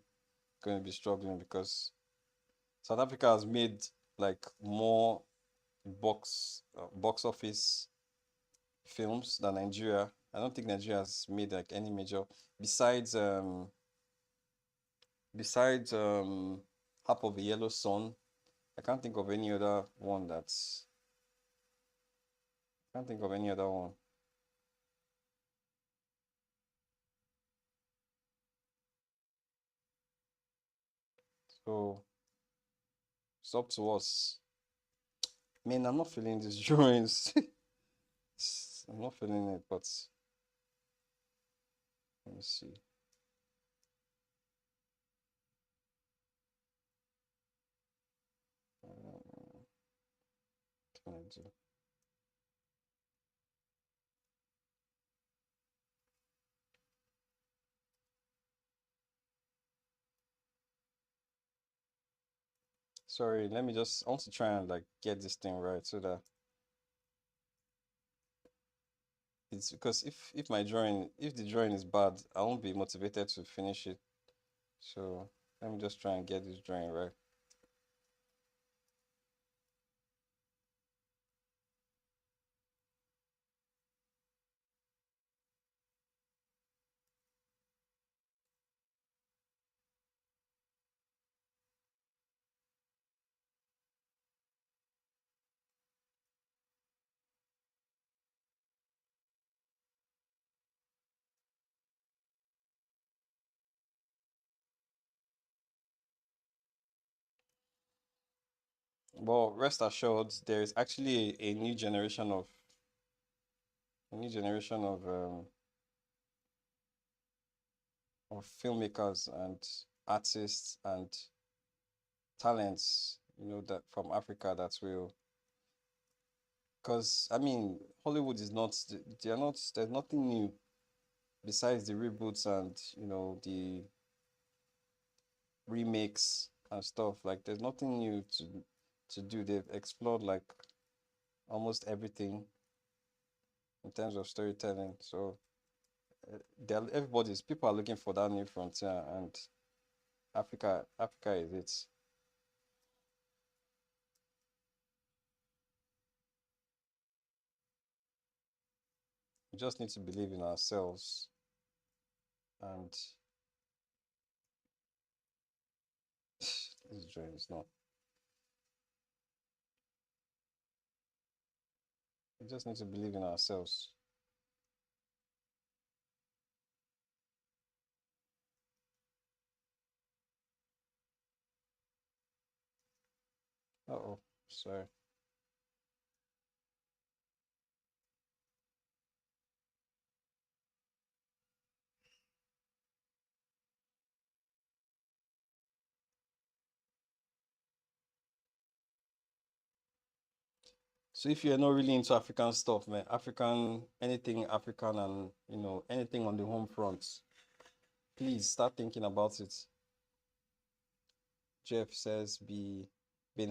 going to be struggling because South Africa has made like more box office films than Nigeria. I don't think Nigeria has made like any major besides besides Half of a Yellow Sun. I can't think of any other one that's can't think of any other one. So it's up to us. Man, I'm not feeling these drawings. I'm not feeling it, but let me see. What can I do? Sorry, let me just I want to try and like get this thing right so that it's because if the drawing is bad, I won't be motivated to finish it. So let me just try and get this drawing right. But rest assured, there is actually a new generation of filmmakers and artists and talents, that from Africa that will, because I mean, Hollywood is not, they're not, there's nothing new besides the reboots and, the remakes and stuff. Like, there's nothing new to do. They've explored like almost everything in terms of storytelling. So, people are looking for that new frontier, and Africa is it. We just need to believe in ourselves and this joint is not. We just need to believe in ourselves. Uh-oh, sorry. So if you're not really into African stuff, man, African, anything African and, anything on the home front, please start thinking about it. Jeff says, been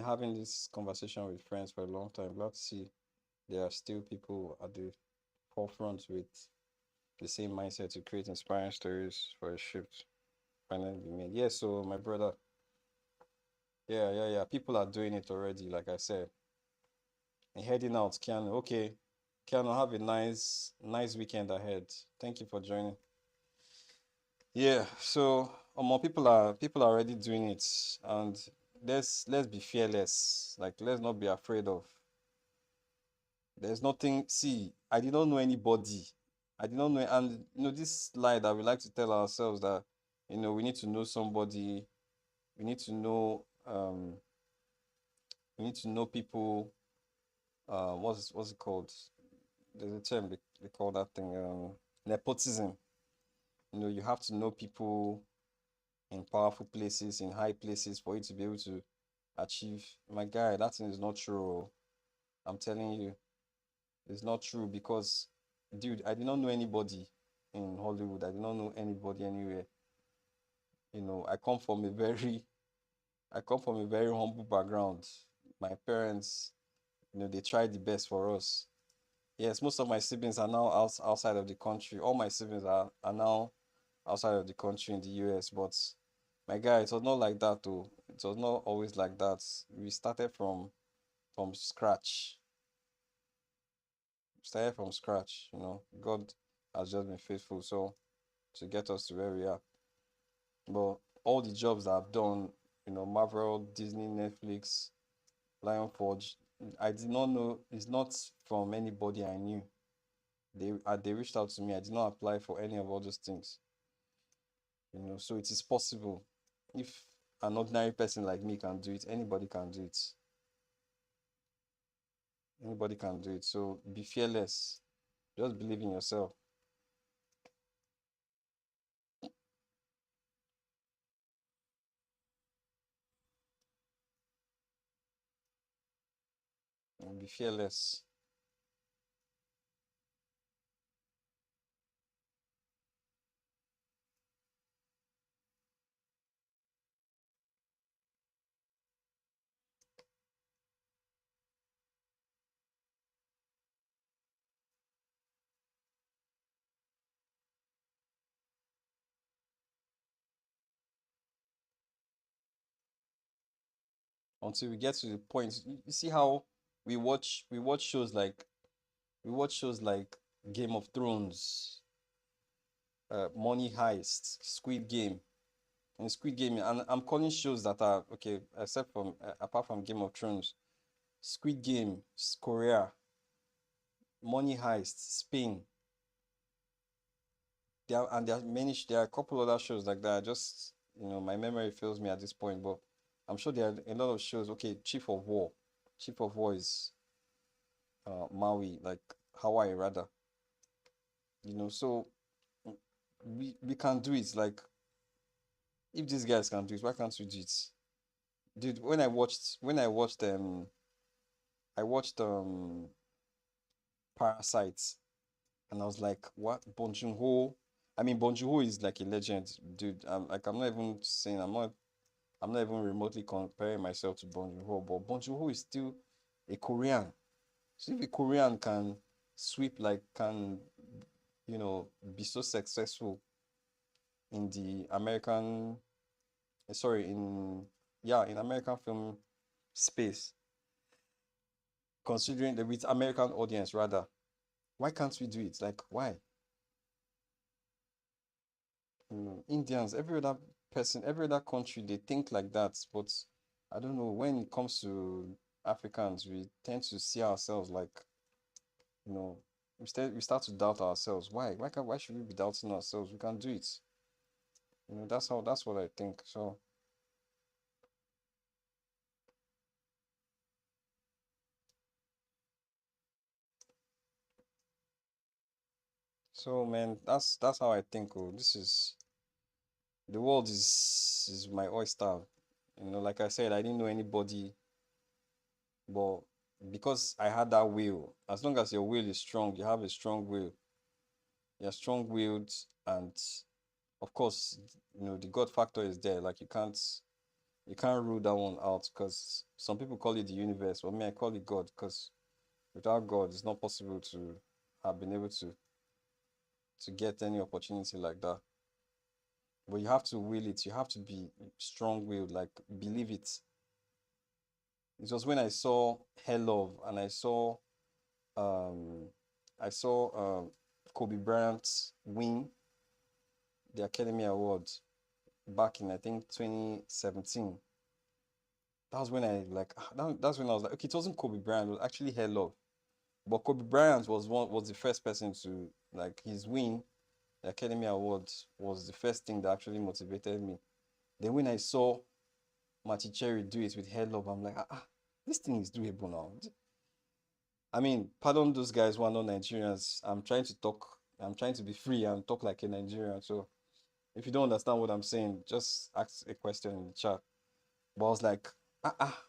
having this conversation with friends for a long time. Glad to see there are still people at the forefront with the same mindset to create inspiring stories for a shift finally be made. Yeah, so my brother, yeah, yeah, yeah. People are doing it already, like I said. And heading out, Keanu. Okay. Keanu, have a nice weekend ahead. Thank you for joining. Yeah, so more people are already doing it, and let's be fearless. Like let's not be afraid of. There's nothing. See, I did not know anybody. I did not know, and this lie that we like to tell ourselves that we need to know somebody. We need to know we need to know people. What's it called? There's a term they call that thing nepotism. You have to know people in powerful places, in high places for you to be able to achieve. My guy, that thing is not true. I'm telling you, it's not true because, dude, I did not know anybody in Hollywood. I did not know anybody anywhere. I come from a very, I come from a very humble background. My parents, they tried the best for us. Yes, most of my siblings are now outside of the country. All my siblings are now outside of the country in the US. But my guy, it was not like that though. It was not always like that. We started from scratch. Started from scratch. God has just been faithful so to get us to where we are. But all the jobs that I've done, Marvel, Disney, Netflix, Lion Forge, I did not know it's not from anybody I knew. They reached out to me. I did not apply for any of all those things. So it is possible. If an ordinary person like me can do it, anybody can do it. Anybody can do it. So be fearless. Just believe in yourself. And be fearless. Until we get to the point. You see how we watch shows like Game of Thrones, Money Heist, Squid Game. And Squid Game, and I'm calling shows that are okay, except from apart from Game of Thrones. Squid Game, Korea, Money Heist, Spain. There are a couple other shows like that. I just, my memory fails me at this point, but I'm sure there are a lot of shows. Okay, Chief of War is Maui, like Hawaii rather. So we can do it. Like if these guys can do it, why can't we do it? Dude, when I watched Parasites, and I was like, what? Bong Joon-ho. I mean, Bong Joon-ho is like a legend, dude. I'm not even saying I'm not even remotely comparing myself to Bong Joon-ho, but Bong Joon-ho is still a Korean. So if a Korean can sweep, like can, be so successful in the American, sorry, in American film space, considering the with American audience rather, why can't we do it? Like why? Indians, every other country, they think like that. But I don't know, when it comes to Africans, we tend to see ourselves like You know, we start to doubt ourselves. Why should we be doubting ourselves? We can do it. You know, that's what I think. So man, that's how I think. Oh, this is the world is my oyster. You know, like I said, I didn't know anybody, but because I had that will, as long as your will is strong, you have a strong will, you're strong-willed, and of course, you know, the God factor is there. Like you can't rule that one out because some people call it the universe, but me, I call it God because without God, it's not possible to have been able to get any opportunity like that. But you have to will it. You have to be strong-willed, like believe it. It was when I saw Hell Love and um I saw Kobe Bryant win the Academy Award back in I think 2017. That was when I like that's when I was like, okay, it wasn't Kobe Bryant, it was actually Hell Love. But Kobe Bryant was the first person to like his win, the Academy Award was the first thing that actually motivated me. Then when I saw Matty Cherry do it with Hell Love, I'm like, this thing is doable now. I mean, pardon those guys who are not Nigerians. I'm trying to be free and talk like a Nigerian. So if you don't understand what I'm saying, just ask a question in the chat. But I was like,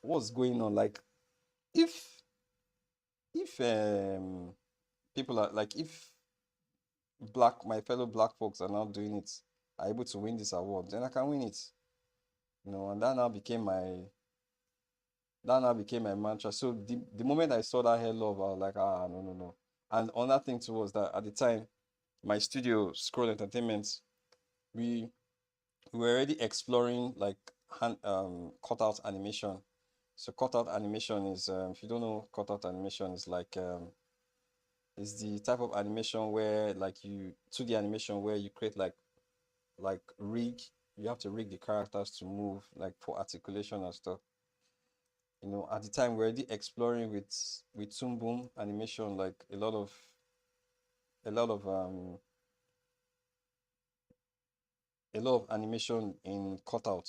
what's going on? Like, if if people are like if my fellow black folks are not doing it, are able to win this award, then I can win it. You know, and that now became my mantra. So the moment I saw that Hell Love, I was like, no, no, no. And another thing too was that at the time, my studio, Scroll Entertainment, we we were already exploring like cutout animation. So cutout animation is if you don't know, cutout animation is like is the type of animation where like you 2D animation where you create like rig you have to rig the characters to move like for articulation and stuff. You know, at the time we're already exploring with Toon Boom animation, like a lot of a lot of animation in cutout.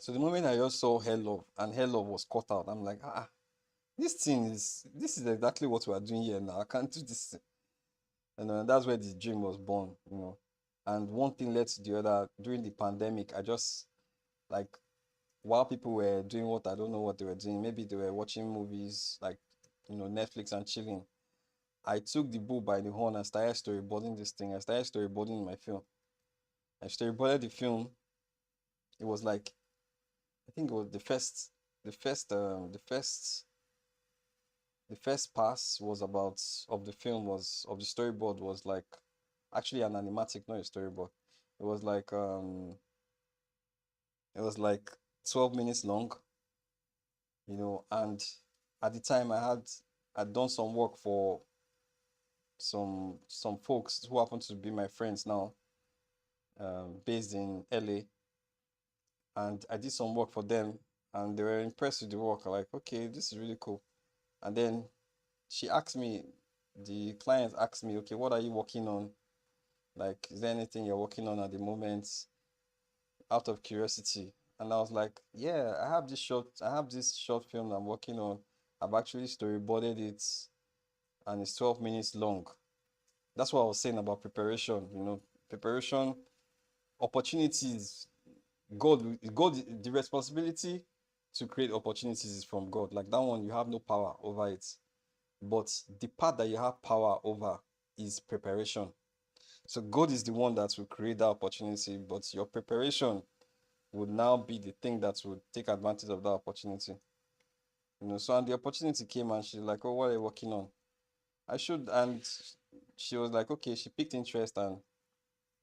So the moment I just saw Hell Love and Hell Love was cut out, I'm like, this is exactly what we are doing here now. I can't do this. And that's where the dream was born, you know. And one thing led to the other. During the pandemic, I just like while people were doing what I don't know what they were doing, maybe they were watching movies like Netflix and chilling. I took the bull by the horn and started storyboarding this thing. I started storyboarding my film. I storyboarded the film. It was like I think it was the first the first pass was about of the film was of the storyboard was like actually an animatic, not a storyboard. It was like um it was like 12 minutes long, and at the time I'd done some work for some folks who happen to be my friends now, based in LA, and I did some work for them, and they were impressed with the work. Like, okay, this is really cool. And then she asked me, the client asked me, okay, what are you working on? Like, is there anything you're working on at the moment? Out of curiosity. And I was like, yeah, I have this short film I'm working on. I've actually storyboarded it and it's 12 minutes long. That's what I was saying about preparation, preparation, opportunities. The responsibility to create opportunities is from God. Like that one, you have no power over it. But the part that you have power over is preparation. So God is the one that will create that opportunity, but your preparation would now be the thing that would take advantage of that opportunity. So and the opportunity came and she's like, oh, what are you working on? I should, and she was like, okay, she picked interest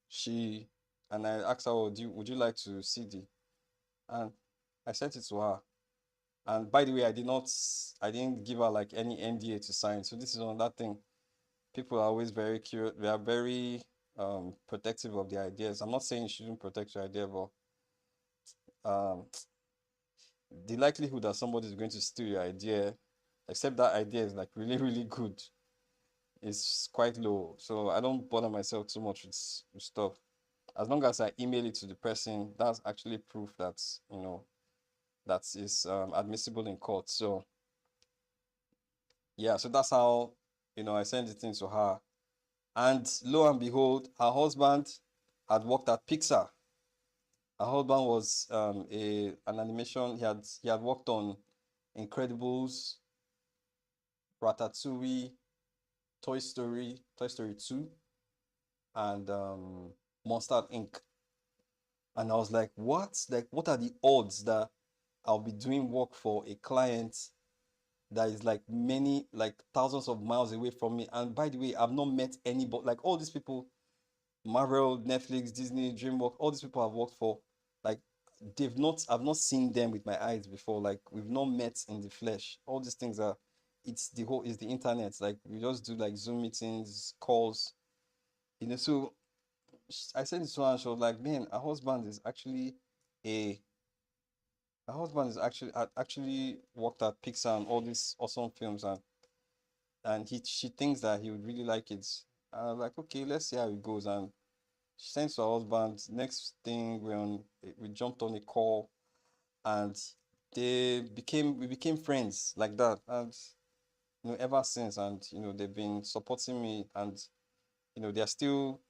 she, and I asked her, would you like to see and I sent it to her. And by the way, I didn't give her like any NDA to sign. So this is another thing. People are always very curious. They are very protective of their ideas. I'm not saying you shouldn't protect your idea, but um, the likelihood that somebody is going to steal your idea, except that idea is like really, really good, is quite low. So I don't bother myself too much with stuff. As long as I email it to the person, that's actually proof that, that is admissible in court. So yeah, so that's how, I sent it in to her. And lo and behold, her husband had worked at Pixar. Her husband was an animation. He had worked on Incredibles, Ratatouille, Toy Story 2, and Monster Inc. And I was like, what? Like, what are the odds that I'll be doing work for a client that is like many, like thousands of miles away from me? And by the way, I've not met anybody, like all these people, Marvel, Netflix, Disney, DreamWorks, all these people I've worked for, like I've not seen them with my eyes before. Like we've not met in the flesh. All these things it's the internet. Like we just do like Zoom meetings, calls, so I said this to her and she was like, man, a her husband is actually worked at Pixar and all these awesome films, and she thinks that he would really like it. And I was like, okay, let's see how it goes. And she sent to her husband. Next thing we jumped on a call, and we became friends like that. And ever since, and they've been supporting me, and they're still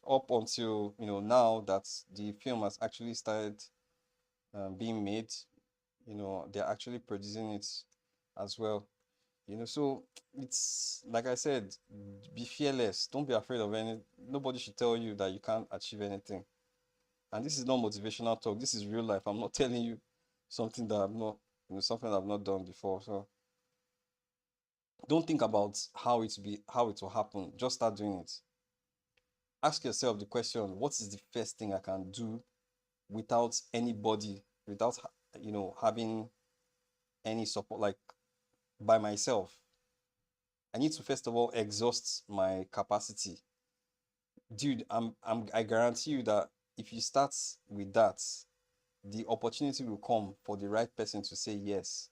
up until now that the film has actually started being made. They're actually producing it as well. So it's like I said, be fearless. Don't be afraid of any. Nobody should tell you that you can't achieve anything. And this is not motivational talk. This is real life. I'm not telling you something that something I've not done before. So don't think about how it will happen. Just start doing it. Ask yourself the question: what is the first thing I can do without anybody, without having any support, like by myself? I need to first of all exhaust my capacity. Dude, I guarantee you that if you start with that, the opportunity will come for the right person to say yes.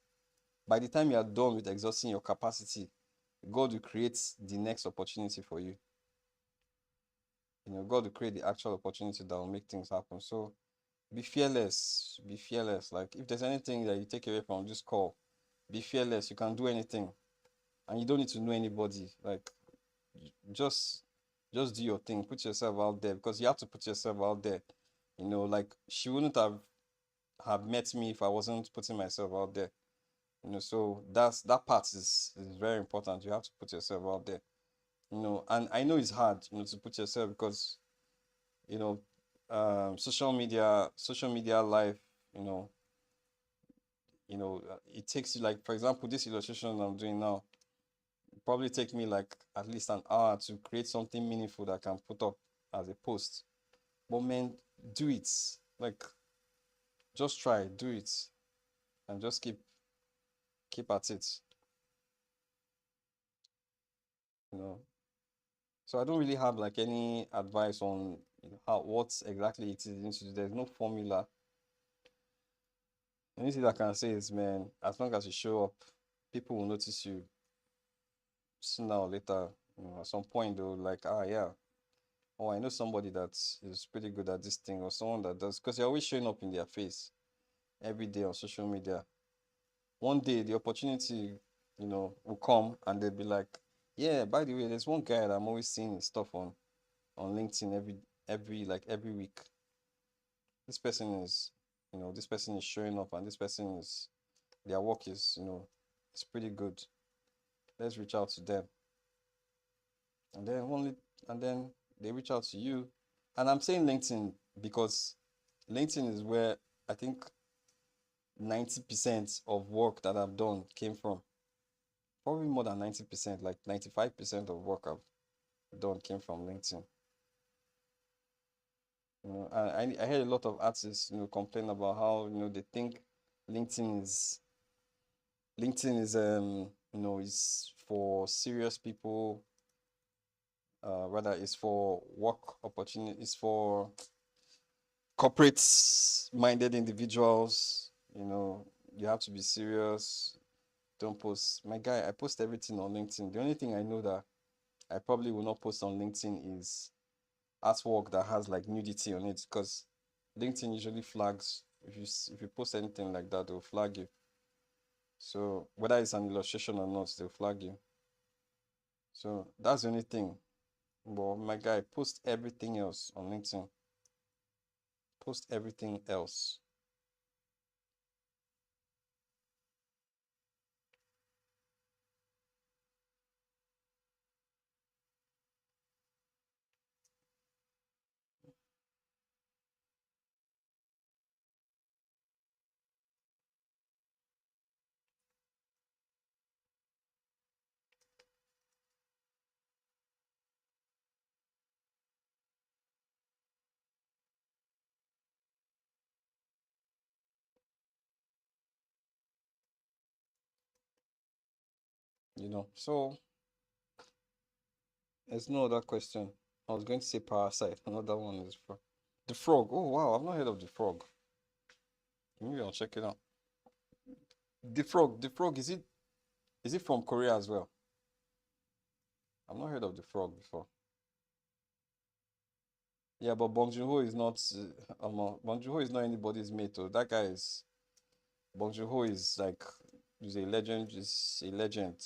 By the time you are done with exhausting your capacity, God will create the next opportunity for you. God will create the actual opportunity that will make things happen. So be fearless. Be fearless. Like if there's anything that you take away from this call, be fearless. You can do anything. And you don't need to know anybody. Like just do your thing. Put yourself out there, because you have to put yourself out there. Like she wouldn't have met me if I wasn't putting myself out there. So that part is very important. You have to put yourself out there. And I know it's hard, to put yourself, because you know social media life, you know it takes you, like for example, this illustration I'm doing now probably take me like at least an hour to create something meaningful that I can put up as a post. But man, do it. Like just try, do it, and just keep at it. you know so I don't really have like any advice on how what exactly it is you need to do. There's no formula. Anything I can say is, man, as long as you show up, people will notice you sooner or later. At some point they'll like, yeah, oh, I know somebody that is pretty good at this thing, or someone that does, because you're always showing up in their face every day on social media. One day the opportunity, will come, and they'll be like, yeah, by the way, there's one guy that I'm always seeing his stuff on LinkedIn every week. This person is showing up, and this person is their work is, it's pretty good. Let's reach out to them. And then they reach out to you. And I'm saying LinkedIn because LinkedIn is where I think 90% of work that I've done came from. Probably more than 90%, like 95% of work I've done came from LinkedIn. I heard a lot of artists, complain about how, they think LinkedIn is is for serious people. Rather, it's for work opportunity. It's for corporate minded individuals. You have to be serious. Don't post. My guy, I post everything on LinkedIn. The only thing I know that I probably will not post on LinkedIn is artwork that has like nudity on it, because LinkedIn usually flags if you post anything like that, they'll flag you. So whether it's an illustration or not, they'll flag you. So that's the only thing. But my guy, post everything else on LinkedIn. Post everything else. So there's no other question. I was going to say parasite. Another one is frog. The frog. Oh wow, I've not heard of the frog. Maybe I'll check it out. The frog, is it from Korea as well? I've not heard of the frog before. Yeah, but Bong Joon-ho is not Bong Joon-ho is not anybody's mate. Oh. That guy is Bong Joon-ho is like he's a legend, he's a legend.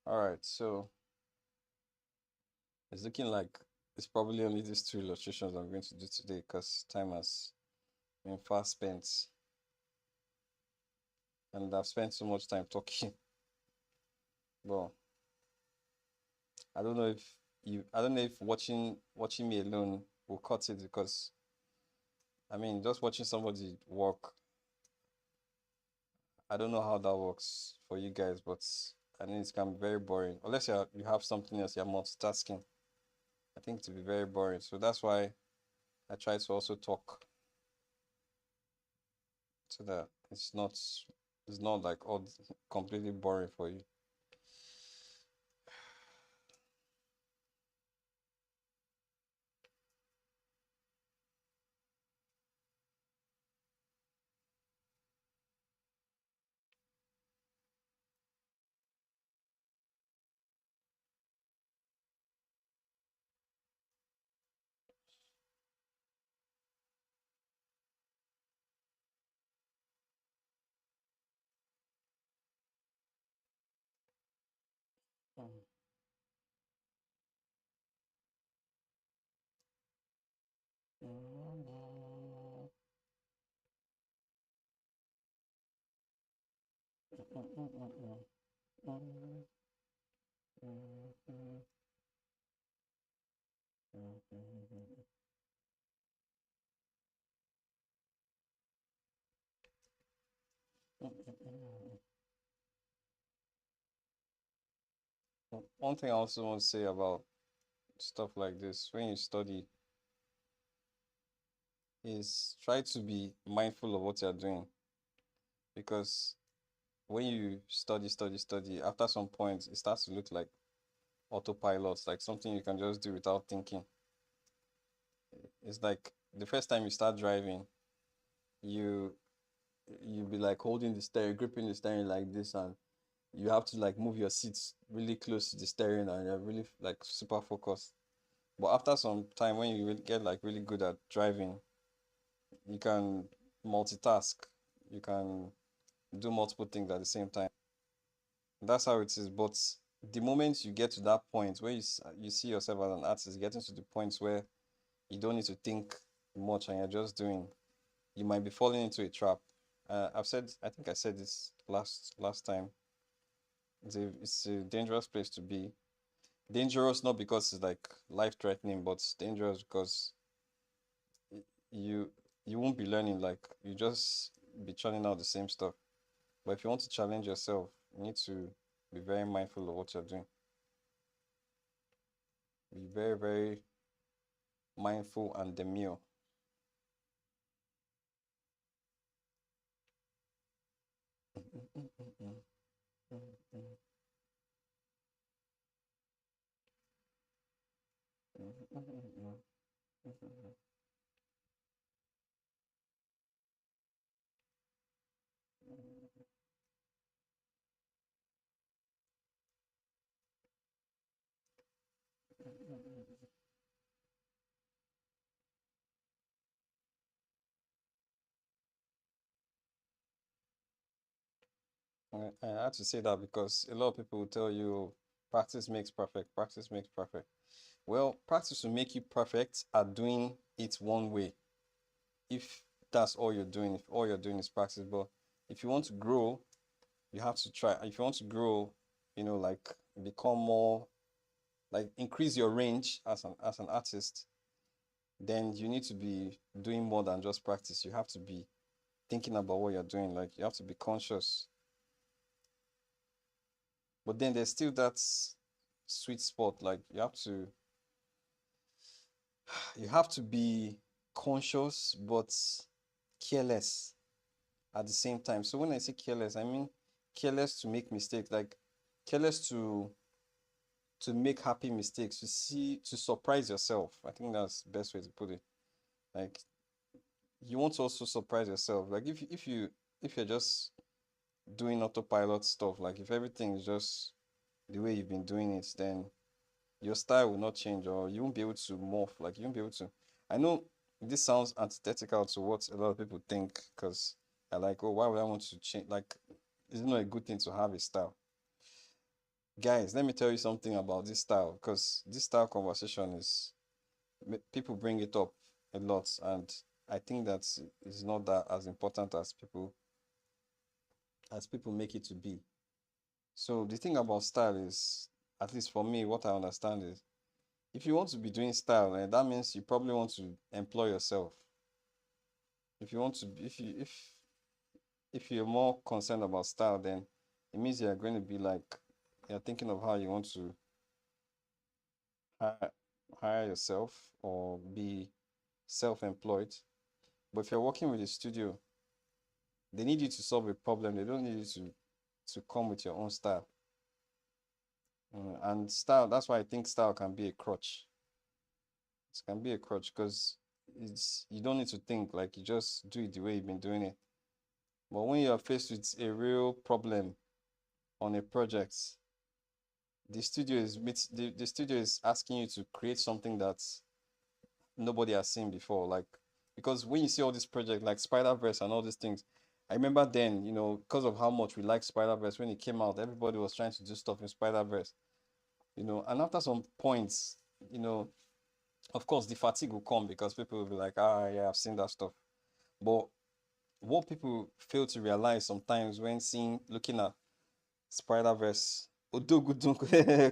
All right, so it's looking like it's probably only these two illustrations I'm going to do today because time has been fast spent and I've spent so much time talking. Well, I don't know if watching me alone will cut it because I mean just watching somebody work, I don't know how that works for you guys, but I think it can be very boring unless you have something else you're multitasking. I think to be very boring. So that's why I try to also talk so that it's not like all completely boring for you. One thing I also want to say about stuff like this, when you study, is try to be mindful of what you're doing. Because when you study, after some point, it starts to look like autopilot, like something you can just do without thinking. It's like the first time you start driving, you you be like holding the steering, gripping the steering like this, and you have to like move your seats really close to the steering, and you're really like super focused. But after some time, when you get like really good at driving, you can multitask. You can do multiple things at the same time. That's how it is. But the moment you get to that point where you see yourself as an artist, getting to the point where you don't need to think much and you're just doing, you might be falling into a trap. I think I said this last time. It's a dangerous place to be. Dangerous not because it's like life threatening, but dangerous because you you won't be learning. Like you just be churning out the same stuff. But if you want to challenge yourself, you need to be very mindful of what you're doing. Be very, very mindful and demure. I had to say that because a lot of people will tell you practice makes perfect, practice makes perfect. Well, practice will make you perfect at doing it one way. If that's all you're doing, if all you're doing is practice, but if you want to grow, you have to try. If you want to grow, like become more, like increase your range as an artist, then you need to be doing more than just practice. You have to be thinking about what you're doing. Like you have to be conscious. But then there's still that sweet spot. Like you have to be conscious but careless at the same time. So when I say careless, I mean careless to make mistakes, like careless to make happy mistakes, to surprise yourself. I think that's the best way to put it. Like you want to also surprise yourself. Like if you're just doing autopilot stuff, like if everything is just the way you've been doing it, then your style will not change, or you won't be able to morph. Like you won't be able to. I know this sounds antithetical to what a lot of people think, because they're like, oh, why would I want to change? Like, it's not a good thing to have a style. Guys, let me tell you something about this style, because this style conversation people bring it up a lot, and I think that it's not that as important as people make it to be. So the thing about style is, at least for me, what I understand is, if you want to be doing style, that means you probably want to employ yourself. If you want to, if you're more concerned about style, then it means you're going to be like, you're thinking of how you want to hire, hire yourself or be self-employed. But if you're working with a studio, they need you to solve a problem. They don't need you to come with your own style. And style, that's why I think style can be a crutch. It can be a crutch because you don't need to think, like you just do it the way you've been doing it. But when you are faced with a real problem on a project, the studio is asking you to create something that nobody has seen before. Like, because when you see all these projects like Spider-Verse and all these things, I remember then, because of how much we liked Spider-Verse when it came out, everybody was trying to do stuff in Spider-Verse, and after some points, you know, of course the fatigue will come because people will be like, ah, yeah, I've seen that stuff. But what people fail to realize sometimes when looking at Spider-Verse, Odogudun,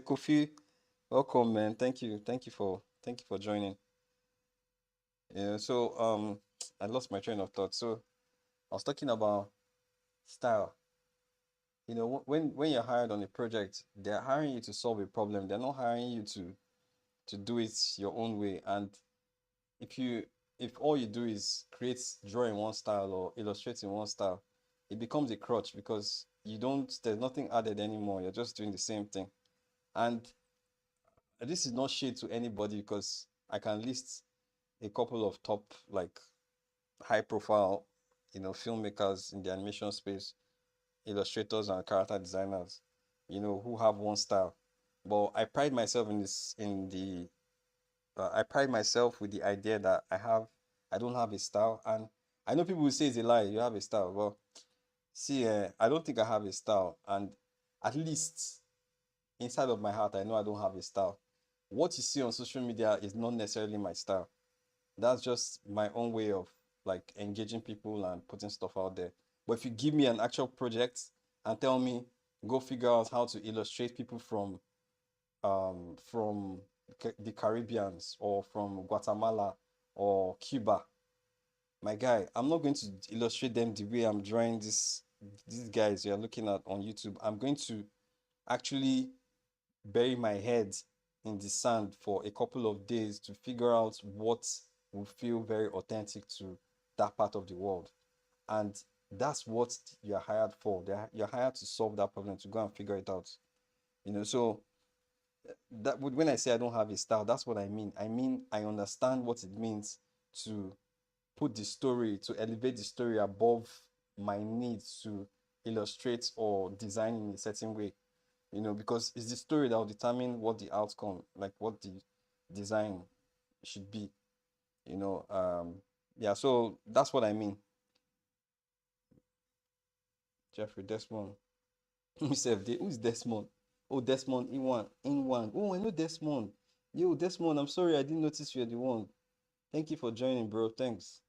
Kofi, welcome, man. Thank you for joining. Yeah, so I lost my train of thought. So I was talking about style. When you're hired on a project, they're hiring you to solve a problem. They're not hiring you to do it your own way. And if you if all you do is draw in one style or illustrate in one style, it becomes a crutch because there's nothing added anymore. You're just doing the same thing. And this is not shade to anybody, because I can list a couple of top, like, high profile, filmmakers in the animation space, illustrators and character designers, who have one style. But I pride myself with the idea that I don't have a style. And I know people will say it's a lie, you have a style. Well, see, I don't think I have a style. And at least inside of my heart, I know I don't have a style. What you see on social media is not necessarily my style. That's just my own way of, like, engaging people and putting stuff out there. But if you give me an actual project and tell me, go figure out how to illustrate people from the Caribbeans or from Guatemala or Cuba, my guy, I'm not going to illustrate them the way I'm drawing these guys you're looking at on YouTube. I'm going to actually bury my head in the sand for a couple of days to figure out what will feel very authentic to that part of the world. And that's what you're hired for. You're hired to solve that problem, to go and figure it out. So when I say I don't have a style, that's what I mean. I mean I understand what it means to put the story, to elevate the story above my needs to illustrate or design in a certain way, because it's the story that will determine what the outcome, like what the design should be, you know. Yeah, so that's what I mean. Jeffrey Desmond. Himself, who's Desmond? Oh, Desmond in one. Oh, I know Desmond. Yo, Desmond, I'm sorry I didn't notice you're the one. Thank you for joining, bro. Thanks.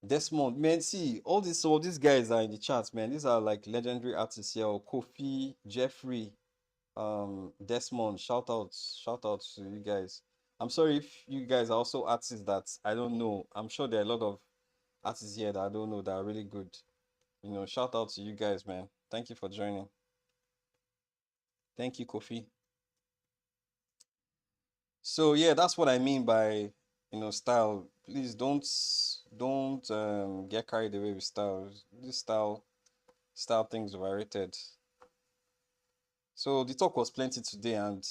Desmond, man, see, all these guys are in the chat, man. These are like legendary artists here. Kofi, Jeffrey, Desmond. Shout out to you guys. I'm sorry if you guys are also artists that I don't know. I'm sure there are a lot of artists here that I don't know that are really good. Shout out to you guys, man. Thank you for joining. Thank you, Kofi. So yeah, that's what I mean by style. Please don't get carried away with style. This style things overrated. So the talk was plenty today, and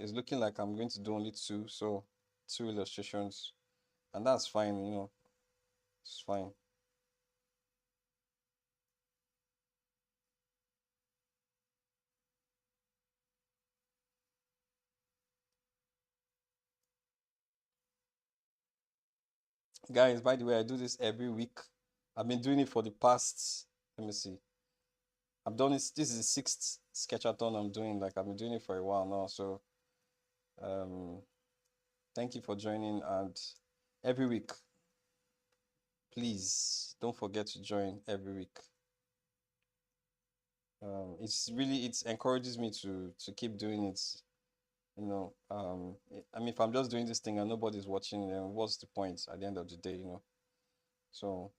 it's looking like I'm going to do only two, so two illustrations, and that's fine. It's fine. Guys, by the way, I do this every week. I've been doing it for the past. Let me see. I've done it. This is the sixth sketchathon I'm doing. Like I've been doing it for a while now. So um, thank you for joining. And every week, please don't forget to join every week. It encourages me to keep doing it. I mean, if I'm just doing this thing and nobody's watching, then what's the point at the end of the day? So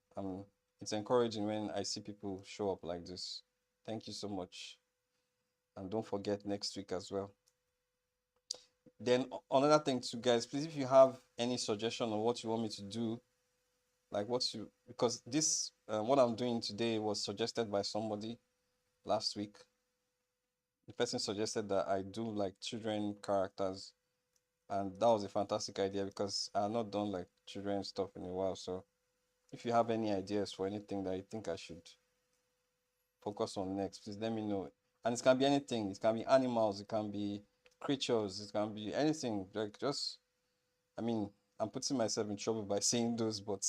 it's encouraging when I see people show up like this. Thank you so much. And don't forget next week as well. Then another thing too, guys, please, if you have any suggestion on what you want me to do, like because this what I'm doing today was suggested by somebody last week. The person suggested that I do like children characters, and that was a fantastic idea because I have not done like children stuff in a while. So if you have any ideas for anything that you think I should focus on next, please let me know. And it can be anything. It can be animals. It can be creatures. It can be anything. Like just, I mean, I'm putting myself in trouble by saying those, but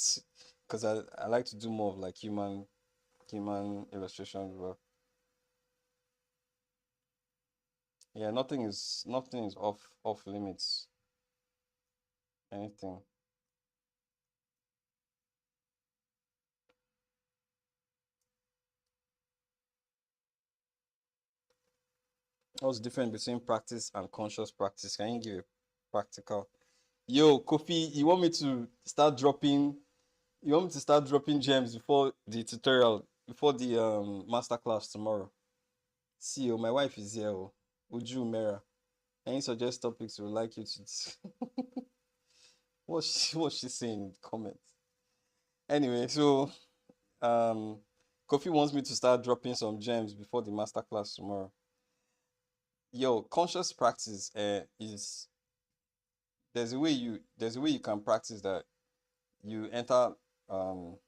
because I like to do more of like human illustrations. But yeah, nothing is off limits. Anything. What's different between practice and conscious practice? Can you give a practical? Yo, Kofi, you want me to start dropping gems before the tutorial, before the masterclass tomorrow? See, oh, my wife is here. Oh, Uju Mera. Any suggest topics we would like you to what's she saying in the comments? Anyway, so um Kofi wants me to start dropping some gems before the masterclass tomorrow. Yo, conscious practice is there's a way you can practice that you enter um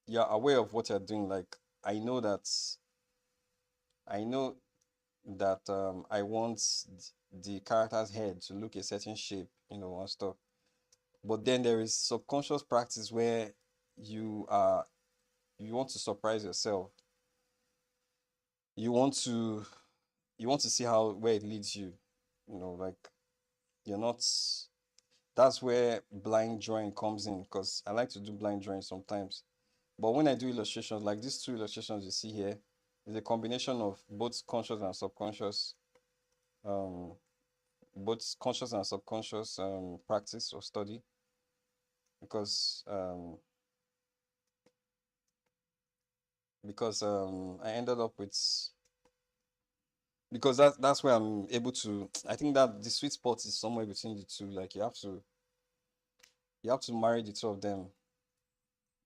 you're aware of what you're doing. Like I know that I know that I want the character's head to look a certain shape, and stuff. But then there is subconscious practice where you are you want to surprise yourself. You want to you want to see how where it leads you. Like you're not that's where blind drawing comes in because I like to do blind drawing sometimes. But when I do illustrations, like these two illustrations you see here, is a combination of both conscious and subconscious, um, practice or study. Because I ended up with because that's where I'm able to. I think that the sweet spot is somewhere between the two. Like you have to marry the two of them,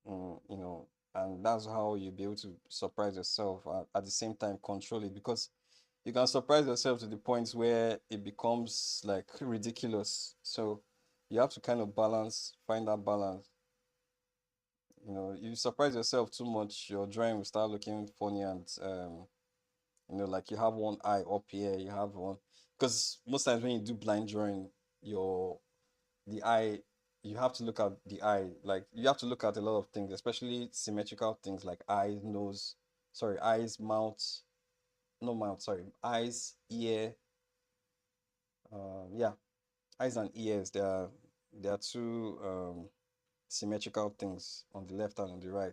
and that's how you'll be able to surprise yourself at the same time control it because you can surprise yourself to the point where it becomes like ridiculous. So you have to kind of find that balance. You surprise yourself too much, your drawing will start looking funny, and like you have one eye up here, you have one, because most times when you do blind drawing, your the eye, you have to look at the eye, like you have to look at a lot of things, especially symmetrical things like eyes, nose, sorry, eyes, mouth, no mouth, sorry, eyes, ear, yeah, eyes and ears. There are two symmetrical things on the left and on the right.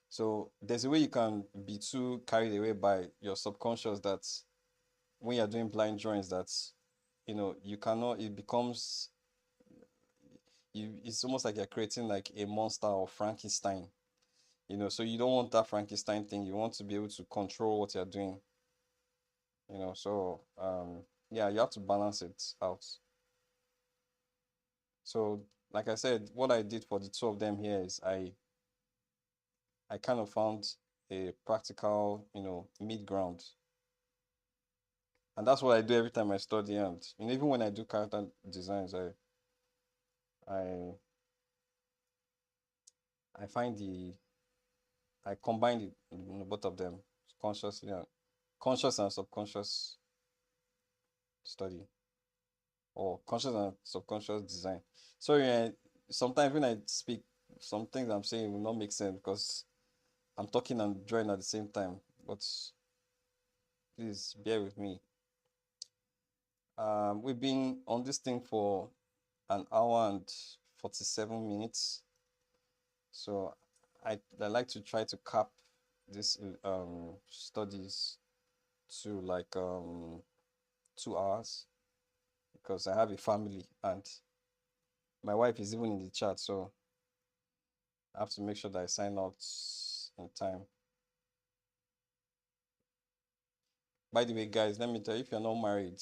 So there's a way you can be too carried away by your subconscious that when you're doing blind drawings, that you cannot. It becomes It's almost like you're creating like a monster or Frankenstein. So you don't want that Frankenstein thing. You want to be able to control what you're doing. So yeah, you have to balance it out. So like I said, what I did for the two of them here is I kind of found a practical, mid ground. And that's what I do every time I study. And even when I do character designs, I I find I combine both of them consciously and conscious and subconscious study, or conscious and subconscious design. Sorry, sometimes when I speak, some things I'm saying will not make sense because I'm talking and drawing at the same time. But please bear with me. We've been on this thing for an hour and 47 minutes. So I like to try to cap this studies to like 2 hours, because I have a family and my wife is even in the chat, so I have to make sure that I sign out in time. By the way, guys, let me tell you, if you're not married,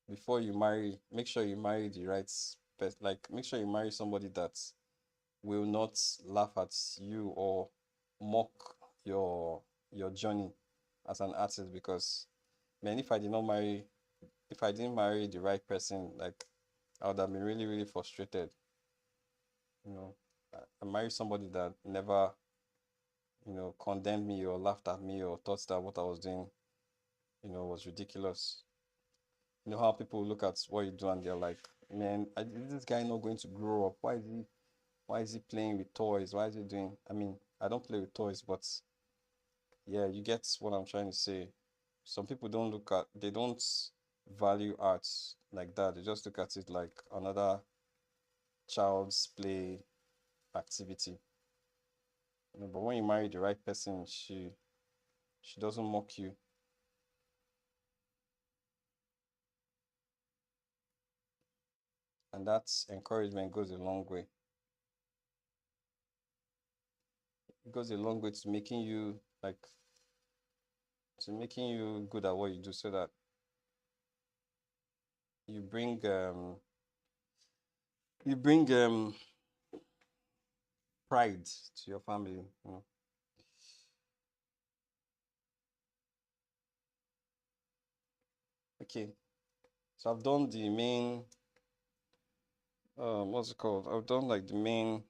before you marry, make sure you marry the right person. Like, make sure you marry somebody that will not laugh at you or mock your journey as an artist. Because, man, if I didn't marry the right person, like I would have been really, really frustrated. You know, I married somebody that never, condemned me or laughed at me or thought that what I was doing, was ridiculous. You know how people look at what you do and they're like, man, is this guy not going to grow up? Why is he playing with toys? Why is he doing? I mean, I don't play with toys, but yeah, you get what I'm trying to say. Some people they don't value arts like that. They just look at it like another child's play activity. But when you marry the right person, she doesn't mock you. And that encouragement goes a long way. It goes a long way to making you good at what you do, so that you bring pride to your family. Okay, so I've done the main what's it called? I've done like the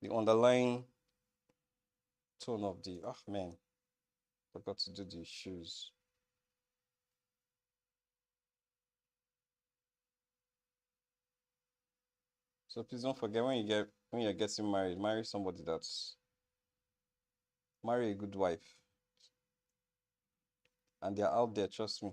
underlying tone of the man, forgot to do the shoes. So please don't forget, when you're getting married, marry a good wife. And they're out there, trust me.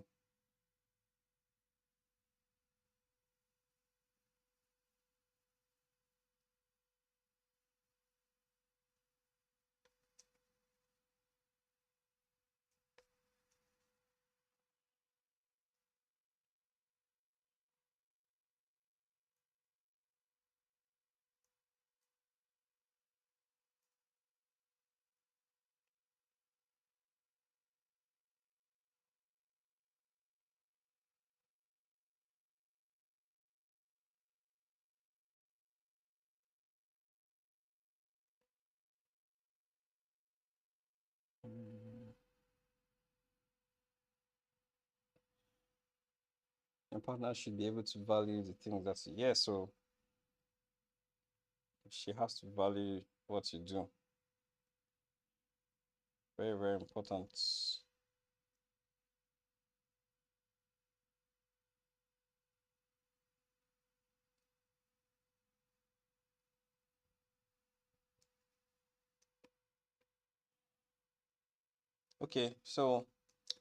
Your partner should be able to value the things that yeah, so she has to value what you do. Very, very important. Okay, so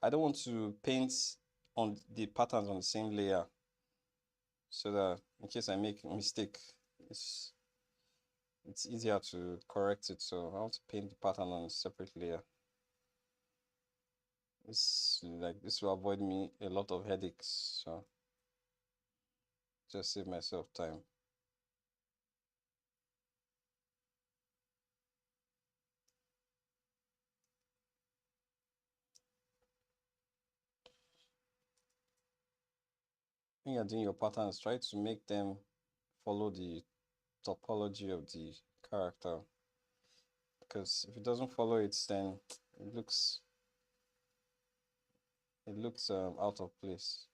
I don't want to paint on the patterns on the same layer so that in case I make a mistake, it's it's easier to correct it. So I want to paint the pattern on a separate layer. This will avoid me a lot of headaches. So just save myself time. When you're doing your patterns, try to make them follow the topology of the character. Because if it doesn't follow it, then it looks out of place.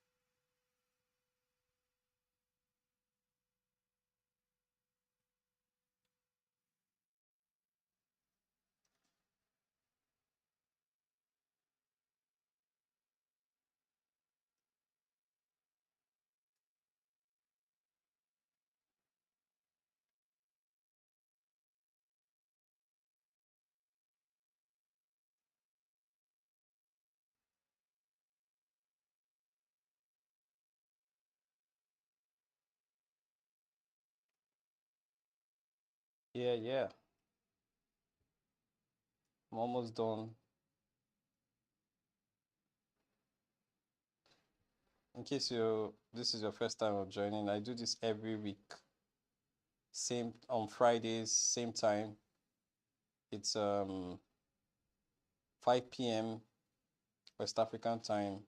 Yeah, yeah. I'm almost done. In case this is your first time of joining, I do this every week. Same on Fridays, same time. It's 5 p.m. West African time,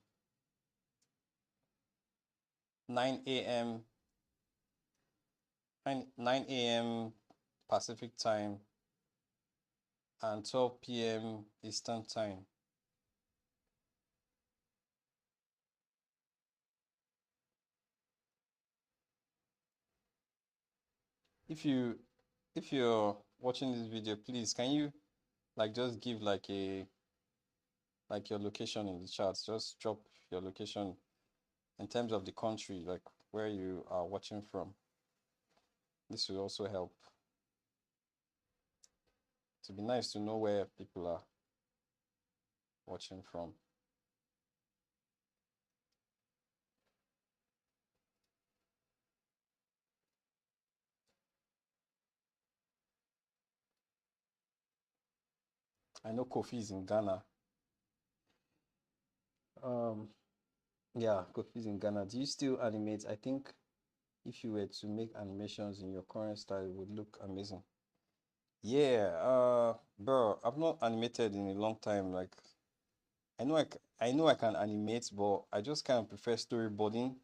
9 a.m. 9 a.m. Pacific time, and 12 p.m. Eastern time. If you if you're watching this video, please can you like just give like your location in the chat. Just drop your location in terms of the country, like where you are watching from. This will also help. To be nice to know where people are watching from. I know Kofi is in Ghana. Um, yeah, Kofi is in Ghana. Do you still animate? I think if you were to make animations in your current style, it would look amazing. Yeah, bro, I've not animated in a long time. Like, I know I can animate, but I just kind of prefer storyboarding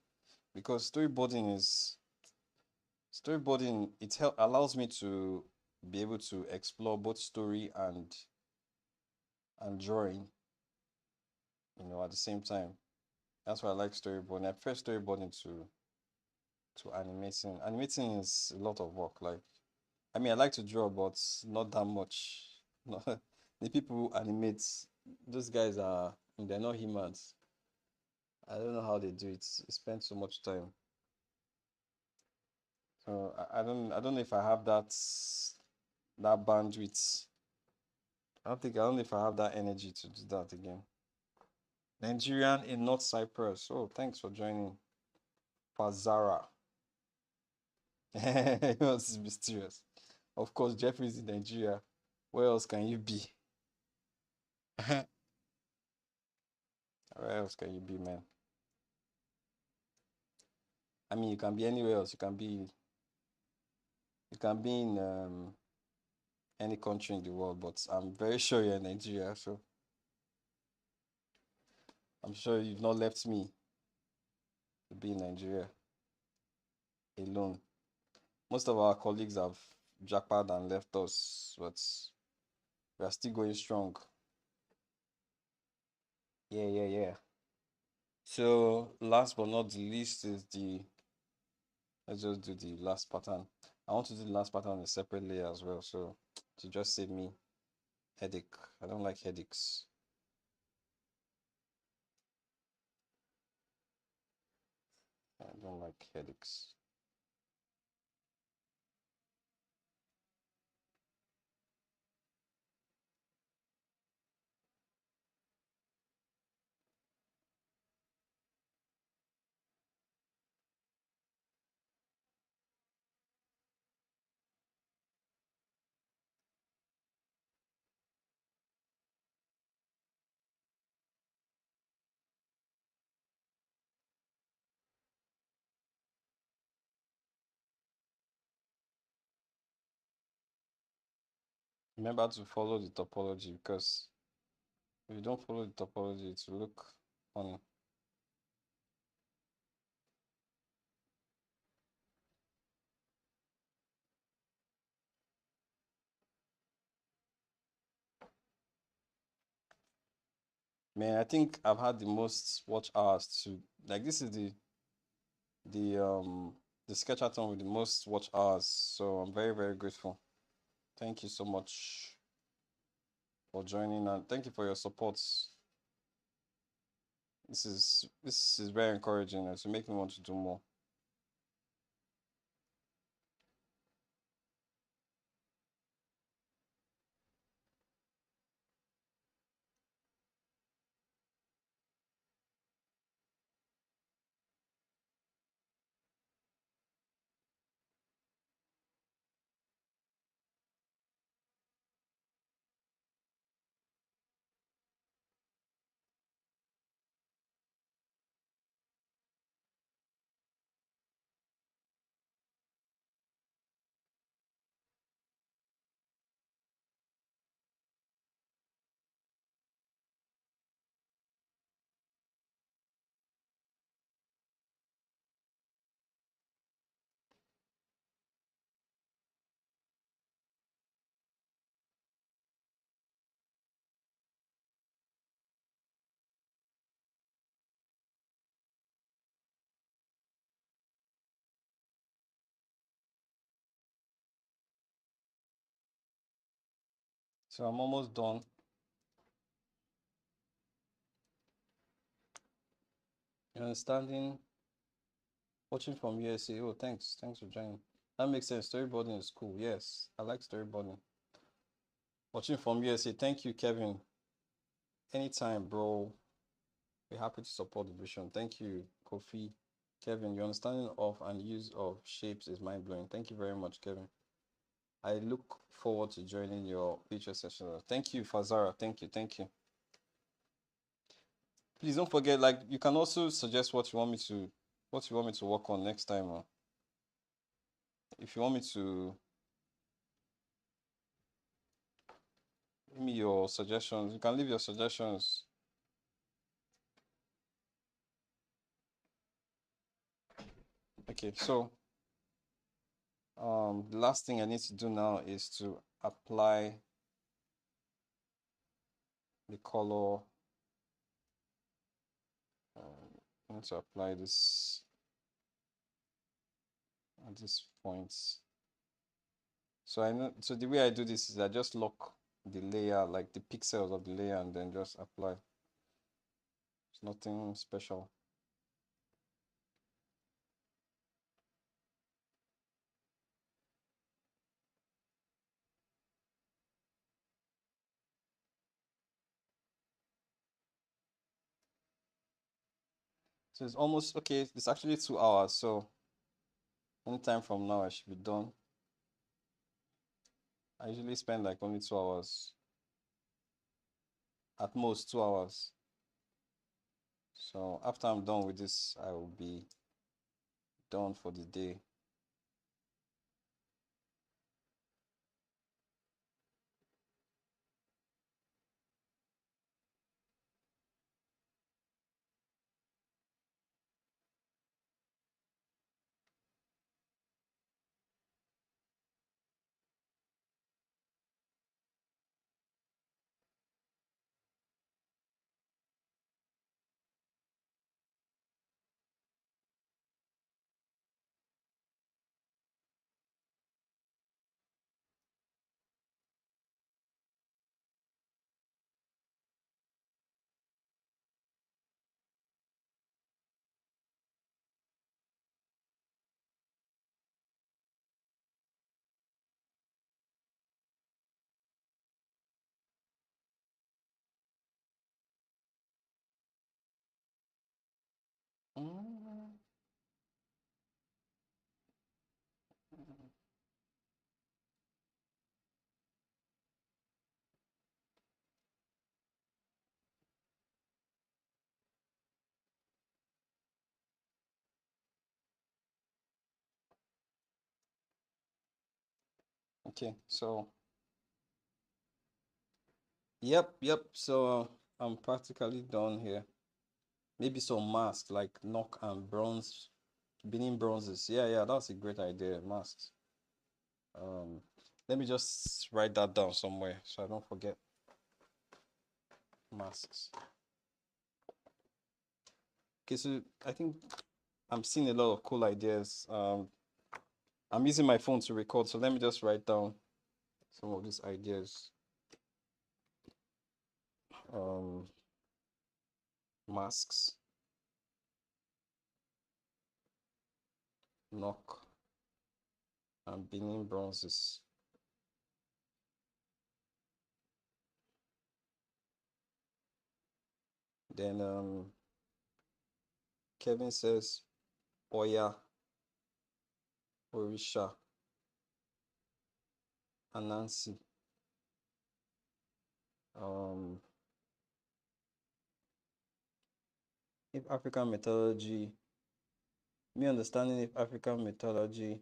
because storyboarding allows me to be able to explore both story and drawing, at the same time. That's why I like storyboarding. I prefer storyboarding to animating. Animating is a lot of work. Like, I mean, I like to draw, but not that much. The people who animate, those guys they're not humans. I don't know how they do it. They spend so much time. So I don't know if I have that bandwidth. I don't know if I have that energy to do that again. Nigerian in North Cyprus. Oh, thanks for joining. Fazara. It was mysterious. Of course, Jeffrey's in Nigeria. Where else can you be? Where else can you be, man? I mean, you can be anywhere else. You can be in any country in the world, but I'm very sure you're in Nigeria, so I'm sure you've not left me to be in Nigeria alone. Most of our colleagues have jackpot and left us, but we are still going strong. Yeah, yeah, yeah. So last but not the least is the, let's just do the last pattern. I want to do the last pattern on a separate layer as well. So to just save me headache. I don't like headaches. I don't like headaches. Remember to follow the topology, because if you don't follow the topology, it will look funny. Man, I think I've had the most watch hours to, like, this is the sketchathon with the most watch hours. So I'm very, very grateful. Thank you so much for joining, and thank you for your support. This is very encouraging, and to make me want to do more. So I'm almost done. You understanding? Watching from USA. Oh, thanks. Thanks for joining. That makes sense. Storyboarding is cool. Yes, I like storyboarding. Watching from USA. Thank you, Kevin. Anytime, bro. We're happy to support the vision. Thank you, Kofi. Kevin, your understanding of and use of shapes is mind blowing. Thank you very much, Kevin. I look forward to joining your future session. Thank you, Fazara. Thank you. Thank you. Please don't forget, like, you can also suggest what you want me to work on next time. If you want me to, give me your suggestions. You can leave your suggestions. Okay, so the last thing I need to do now is to apply the color. I need to apply this at this point. So I know, so the way I do this is I just lock the layer, like the pixels of the layer, and then just apply. It's nothing special. So it's almost okay. It's actually 2 hours. So anytime from now, I should be done. I usually spend like only 2 hours, at most 2 hours. So after I'm done with this, I will be done for the day. Okay, so yep. So I'm practically done here. Maybe some masks like knock and bronze, beginning bronzes. Yeah, that's a great idea. Masks. Um, Let me just write that down somewhere so I don't forget masks. Okay, so I think I'm seeing a lot of cool ideas. I'm using my phone to record, so let me just write down some of these ideas. Um, Masks, knock, and beginning bronzes. Then Kevin says Oya, Orisha, Anansi. Um, if African mythology, me understanding if African mythology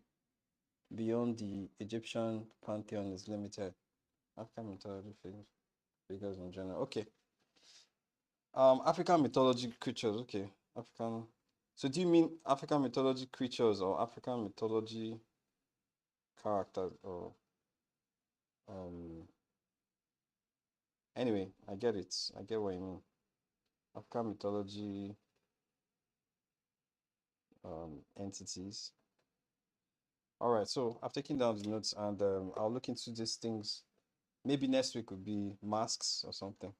beyond the Egyptian pantheon is limited. African mythology figures in general. Okay. African mythology creatures. Okay. African. So do you mean African mythology creatures or African mythology characters or um? Anyway, I get it. I get what you mean. African mythology entities. All right. So I've taken down the notes and I'll look into these things. Maybe next week would be masks or something.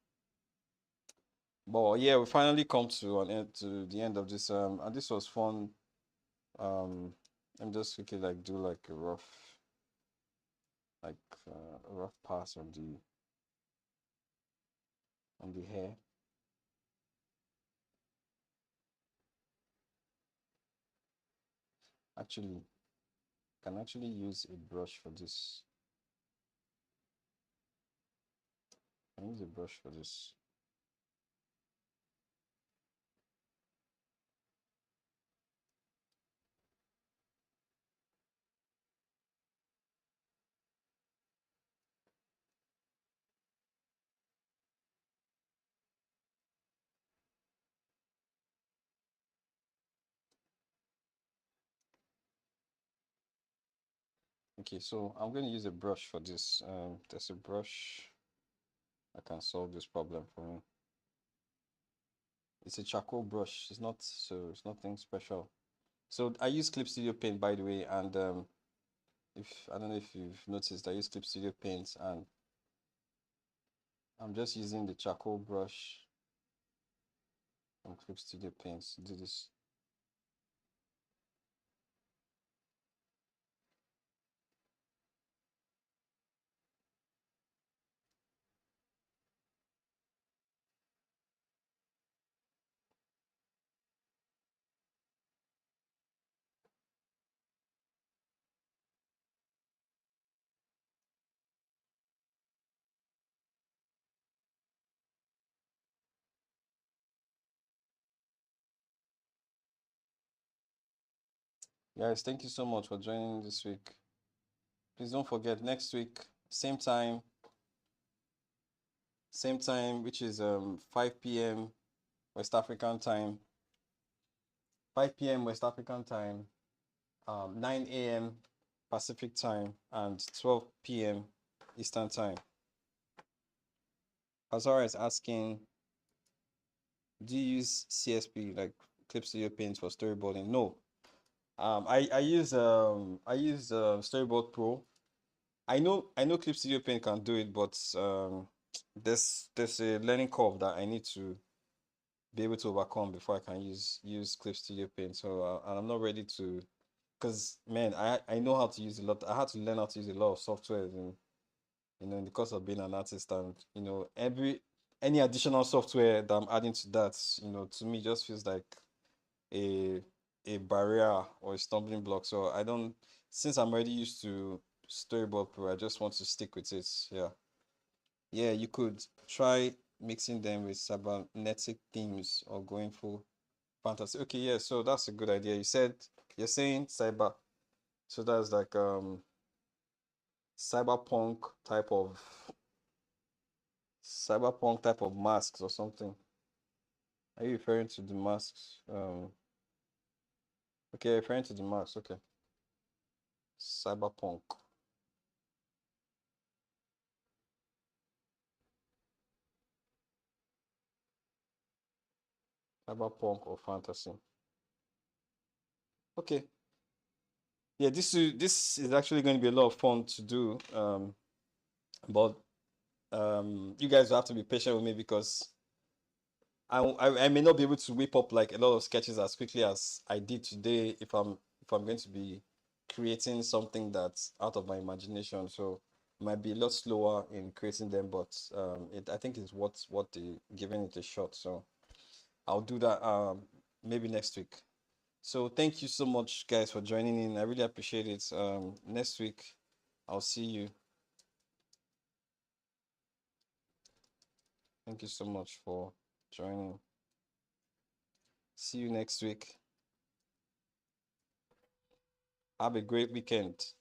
But yeah, we finally come to an end to the end of this and this was fun. I'm just quickly like do like a like rough pass on the hair. Actually, can actually use a brush for this. I use a brush for this. Okay, so I'm going to use a brush for this. There's a brush that can solve this problem for me. It's a charcoal brush. It's nothing special. So I use Clip Studio Paint, by the way, and if I don't know if you've noticed, I use Clip Studio Paint, and I'm just using the charcoal brush from Clip Studio Paint to do this. Guys, thank you so much for joining this week. Please don't forget next week, same time, which is 5 p.m. West African time. 5 p.m. West African time, 9 a.m. Pacific time, and 12 p.m. Eastern time. Azara is asking, do you use CSP like Clip Studio Paint for storyboarding? No. I use Storyboard Pro. I know Clip Studio Paint can do it, but there's a learning curve that I need to be able to overcome before I can use Clip Studio Paint. So and I'm not ready to, because man, I know how to use a lot. I had to learn how to use a lot of software in the course of being an artist, and any additional software that I'm adding to that, to me just feels like a a barrier or a stumbling block. So I don't, since I'm already used to Storyboard Pro, I just want to stick with it. Yeah. Yeah, you could try mixing them with cybernetic themes or going full fantasy. Okay, yeah, so that's a good idea. You're saying cyber. So that's like cyberpunk type of masks or something. Are you referring to the masks? Okay, referring to the masks. Okay, cyberpunk. Cyberpunk or fantasy. Okay. Yeah, this is actually going to be a lot of fun to do. But you guys will have to be patient with me because I may not be able to whip up like a lot of sketches as quickly as I did today if I'm going to be creating something that's out of my imagination. So it might be a lot slower in creating them, but I think it's what the giving it a shot. So I'll do that maybe next week. So thank you so much guys for joining in. I really appreciate it. Next week I'll see you. Thank you so much for joining. See you next week. Have a great weekend.